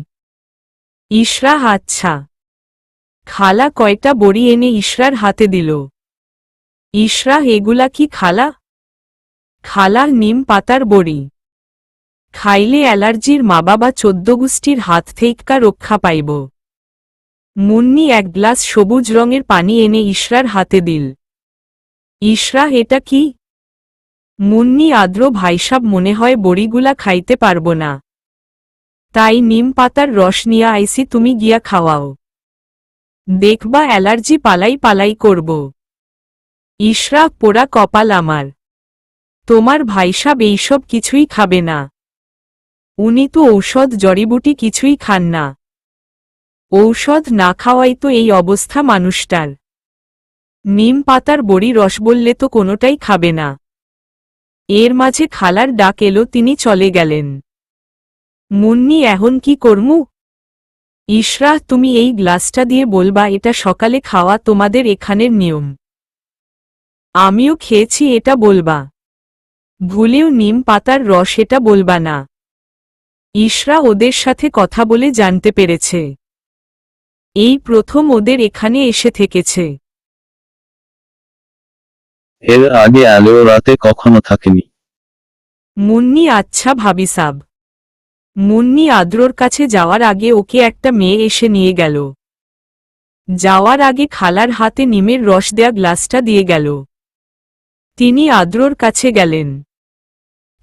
ইশরা, আচ্ছা। খালা কয়টা বড়ি এনে ইশরার হাতে দিল। ইশরা, এগুলা কি খালা? খালা, নিম পাতার বড়ি। খাইলে অ্যালার্জির মা বাবা 14 গোষ্ঠীর হাত থেইক্কা রক্ষা পাইব। মুন্নি এক গ্লাস সবুজ রঙের পানি এনে ইশরার হাতে দিল। ইশরা, এটা কি? মুন্নি, আদ্র ভাইসাব মনে হয় বড়িগুলা খাইতে পারব না, তাই নিম পাতার রস নিয়া আইসি, তুমি গিয়া খাওয়াও, দেখবা অ্যালার্জি পালাই পালাই করব। ইশরা, পোড়া কপাল আমার, তোমার ভাইসাব এইসব কিছুই খাবে না। উনি তো ঔষধ জড়িবুটি কিছুই খান না। ঔষধ না খাওয়াই তো এই অবস্থা মানুষটার। নিম পাতার বড়ি রস বললে তো কোনোটাই খাবে না। এর মাঝে খালার ডাক এলো, তিনি চলে গেলেন। মুন্নি, এখন কি করমু? ইশরা, তুমি এই গ্লাসটা দিয়ে বলবা এটা সকালে খাওয়া তোমাদের এখানের নিয়ম। আমিও খেয়েছি এটা বলবা। ভুলেও নিম পাতার রস এটা বলবা না। ইশরা ওদের সাথে কথা বলে জানতে পেরেছে এই প্রথম ওদের এখানে এসে থেকেছে। এর আগে আলেওরাতে কখনো থাকেনি। মুন্নি আচ্ছা ভাবি সাব। মুন্নি আদ্রর কাছে যাওয়ার আগে ওকে একটা মেয়ে এসে নিয়ে গেল। যাওয়ার আগে খালার হাতে নিমের রস দেয়া গ্লাসটা দিয়ে গেল। তিনি আদ্রর কাছে গেলেন।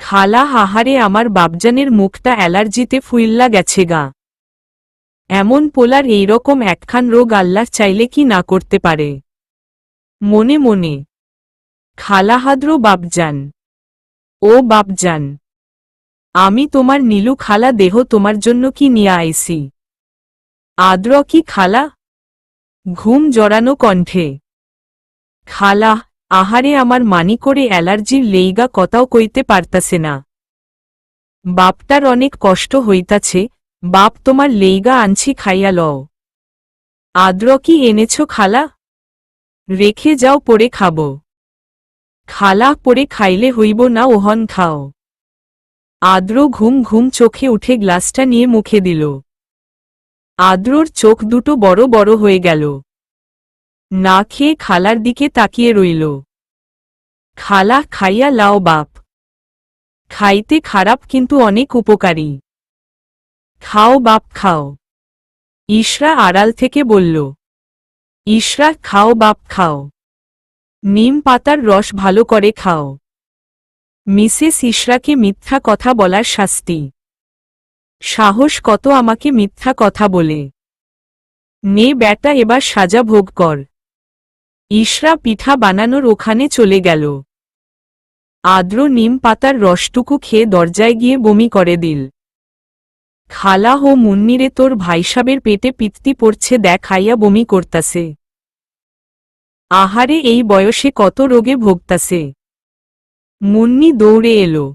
খালা, আহারে আমার বাপজানের মুখটা অ্যালার্জিতে ফুইল্লা গেছে গা। এমন পোলার এইরকম একখান রোগ আল্লাহ চাইলে কি না করতে পারে। মনে মনে খালা, হাদ্র বাপজান, ও বাপজান, আমি তোমার নীলু খালা, দেহ তোমার জন্য কি নিয়ে আইছি। আদ্র কি খালা? ঘুম জড়ানো কণ্ঠে খালা, আহারে আমার মানি করে অ্যালার্জির লেইগা কথাও কইতে পারতাছে না। বাপটার অনেক কষ্ট হইতাছে, বাপ তোমার লেইগা আনছি, খাইয়া লও। আদ্র কি এনেছ খালা? রেখে যাও, পরে খাব। খালা, পরে খাইলে হইব না, ওহন খাও। আদ্র ঘুম ঘুম চোখে উঠে গ্লাসটা নিয়ে মুখে দিল। আদ্রর চোখ দুটো বড় বড় হয়ে গেল। না খেয়ে খালার দিকে তাকিয়ে রইল। খালা, খাইয়া লাও বাপ। খাইতে খারাপ কিন্তু অনেক উপকারী। খাও বাপ খাও। ইশরা আড়াল থেকে বলল। ইশরা, খাও বাপ খাও। নিম পাতার রস ভালো করে খাও। মিসেস ইশরাকে মিথ্যা কথা বলার শাস্তি। সাহস কত আমাকে মিথ্যা কথা বলে। নে ব্যাটা, এবার সাজা ভোগ কর। ইশরা পিঠা বানানোর ওখানে চলে গেল। আদ্র নিম পাতার রসটুকু খেয়ে দরজায় গিয়ে বমি করে দিল। খালা, হো মুন্নিরে, তোর ভাইসাবের পেটে পিত্তি পড়ছে, দেখাইয়া বমি করতাছে। আহারে এই বয়সে কত রোগে ভোগতাছে। মুন্নি দৌড়ে এলো,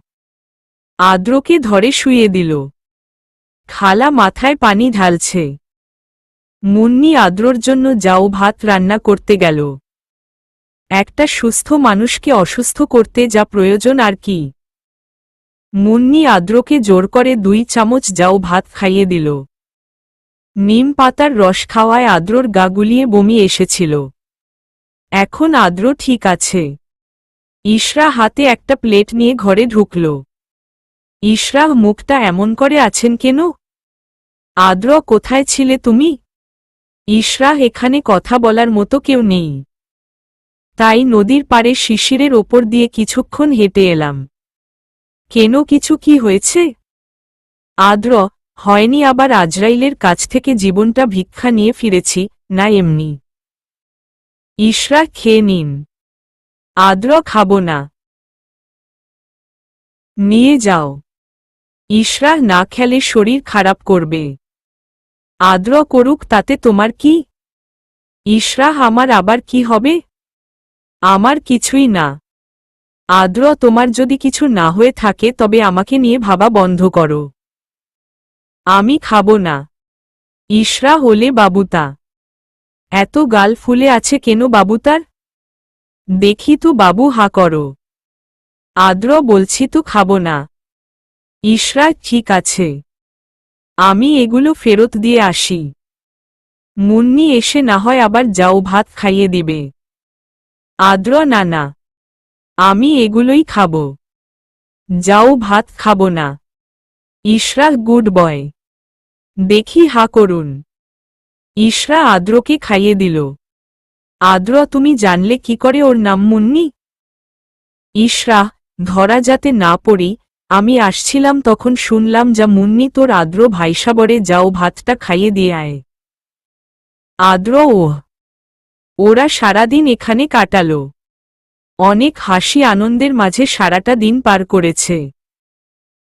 আদ্রকে ধরে শুইয়ে দিল। খালা মাথায় পানি ঢালছে। মুন্নি আদ্রর জন্য যাও ভাত রান্না করতে গেল। একটা সুস্থ মানুষকে অসুস্থ করতে যা প্রয়োজন আর কি। মুন্নি আদ্রকে জোর করে 2 চামচ যাও ভাত খাইয়ে দিল। নিম পাতার রস খাওয়ায় আদ্রর গা গুলিয়ে বমি এসেছিল। এখন আদ্র ঠিক আছে। ইশরা হাতে একটা প্লেট নিয়ে ঘরে ঢুকল। ইশরা, মুখটা এমন করে আছেন কেন? আদ্র, কোথায় ছিলে তুমি? ইশরা, এখানে কথা বলার মতো কেউ নেই, তাই নদীর পাড়ে শিশিরের ওপর দিয়ে কিছুক্ষণ হেঁটে এলাম। কেন, কিছু কি হয়েছে? আদ্র, হয়নি, আবার আজরাইলের কাছ থেকে জীবনটা ভিক্ষা নিয়ে ফিরেছি, না এমনি। ইশরা, খেয়ে নিন। আদ্র, খাব না। নিয়ে যাও। ইশরা, না খেলে শরীর খারাপ করবে। আদ্র, করুক, তাতে তোমার কি? ইশরা, আমার আবার কি হবে? আমার কিছুই না। আদ্র, তোমার যদি কিছু না হয়ে থাকে তবে আমাকে নিয়ে ভাবা বন্ধ করো। আমি খাব না। ইশরা, হলে বাবুতা। এত গাল ফুলে আছে কেন বাবুতার? দেখি তো বাবু, হা করো। আদ্র, বলছি তো খাব না। ইশরা, ঠিক আছে, আমি এগুলো ফেরত দিয়ে আসি। মুন্নি এসে না হয় আবার যাও ভাত খাইয়ে দিবে। আদ্র, না না, আমি এগুলোই খাব। যাও ভাত খাব না। ইশরা, গুড বয়। দেখি, হা করুন। ইশরা আদ্রকে খাইয়ে দিল। আদ্র, তুমি জানলে কি করে ওর নাম মুন্নি? ইশরা, ধরা যাতে না পড়ি, আমি আসছিলাম তখন শুনলাম যা মুন্নি তোর আদ্র ভাইসাবরে, যাও ভাতটা খাইয়ে দিয়ে আয়। আদ্র, ওহ। ওরা সারাদিন এখানে কাটালো। অনেক হাসি আনন্দের মাঝে সারাটা দিন পার করেছে।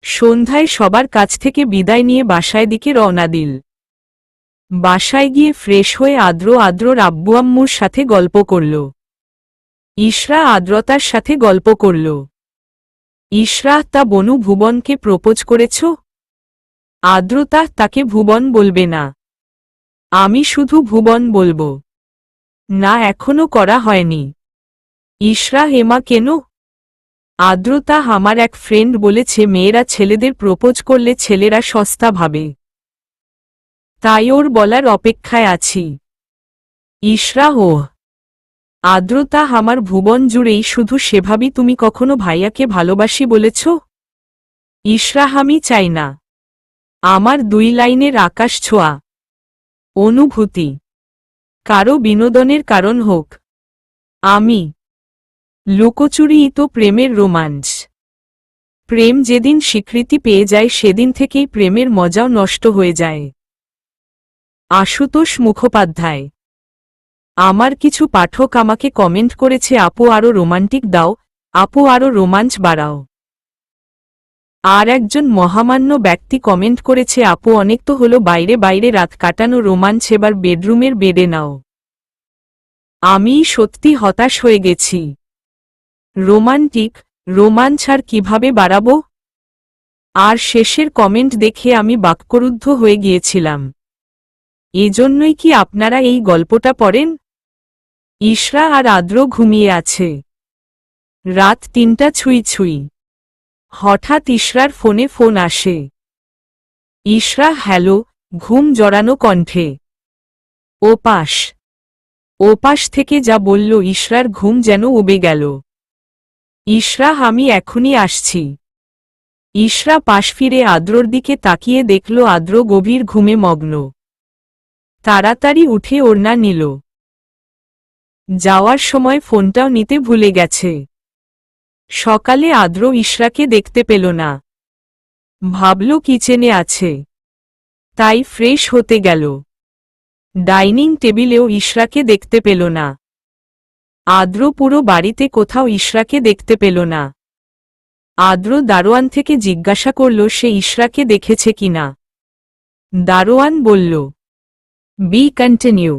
সন্ধ্যায় সবার কাছ থেকে বিদায় নিয়ে বাসায় দিকে রওনা দিল। বাসায় গিয়ে ফ্রেশ হয়ে আদ্রর আব্বু আম্মুর সাথে গল্প করল। ইশরা আদ্রতার সাথে গল্প করল। ইশরা, তা বনু ভুবনকে প্রপোজ করেছ? আদ্রতা, তাকে ভুবন বলবে না, আমি শুধু ভুবন বলবো। না, এখনো করা হয়নি। ইশরা, হেমা কেন? আদ্রতা, আমার এক ফ্রেন্ড বলেছে মেয়েরা ছেলেদের প্রপোজ করলে ছেলেরা সস্তা ভাবে। তাই ওর বলার অপেক্ষায় আছি। ইশরা ওহ, আর্দ্রতা আমার ভুবন জুড়েই শুধু সেভাবেই তুমি কখনো ভাইয়াকে ভালোবাসি বলেছ? ইশরা আমি চাই না আমার 2 লাইনের আকাশ ছোঁয়া অনুভূতি কারো বিনোদনের কারণ হোক। আমি লুকোচুরিই তো প্রেমের রোমাঞ্চ। প্রেম যেদিন স্বীকৃতি পেয়ে যায় সেদিন থেকেই প্রেমের মজাও নষ্ট হয়ে যায়। আশুতোষ মুখোপাধ্যায়। আমার কিছু পাঠক আমাকে কমেন্ট করেছে, আপু আরো রোমান্টিক দাও, আপু আরো রোমাঞ্চ বাড়াও। আর একজন মহামান্য ব্যক্তি কমেন্ট করেছে, আপু অনেক তো হলো বাইরে বাইরে রাত কাটানো, রোমাঞ্চ এবার বেডরুমের বেডে নাও। আমি সত্যি হতাশ হয়ে গেছি। রোমাঞ্চ আর কিভাবে বাড়াবো? আর শেষের কমেন্ট দেখে আমি বাক্যরুদ্ধ হয়ে গিয়েছিলাম। এজন্যই কি আপনারা এই গল্পটা পড়েন? ইশরা আর আর্দ্র ঘুমিয়ে আছে। রাত 3টা ছুঁই। হঠাৎ ইশরার ফোনে ফোন আসে। ইশরা হ্যালো, ঘুম জড়ানো কণ্ঠে। ওপাশ থেকে যা বলল ইশরার ঘুম যেন উবে গেল। ইশরা আমি এখনই আসছি। ইশরা পাশ ফিরে আর্দ্রর দিকে তাকিয়ে দেখল আর্দ্র গভীর ঘুমে মগ্ন। তাড়াতাড়ি উঠে ওড়না নিল। যাওয়ার সময় ফোনটাও নিতে ভুলে গেছে। সকালে আর্দ্র ইশরাকে দেখতে পেল না। ভাবল কিচেনে আছে, তাই ফ্রেশ হতে গেল। ডাইনিং টেবিলেও ইশরাকে দেখতে পেল না। আর্দ্র পুরো বাড়িতে কোথাও ইশরাকে দেখতে পেল না। আর্দ্র দারোয়ান থেকে জিজ্ঞাসা করল সে ইশরাকে দেখেছে কিনা। দারোয়ান বলল, বি কন্টিনিউ।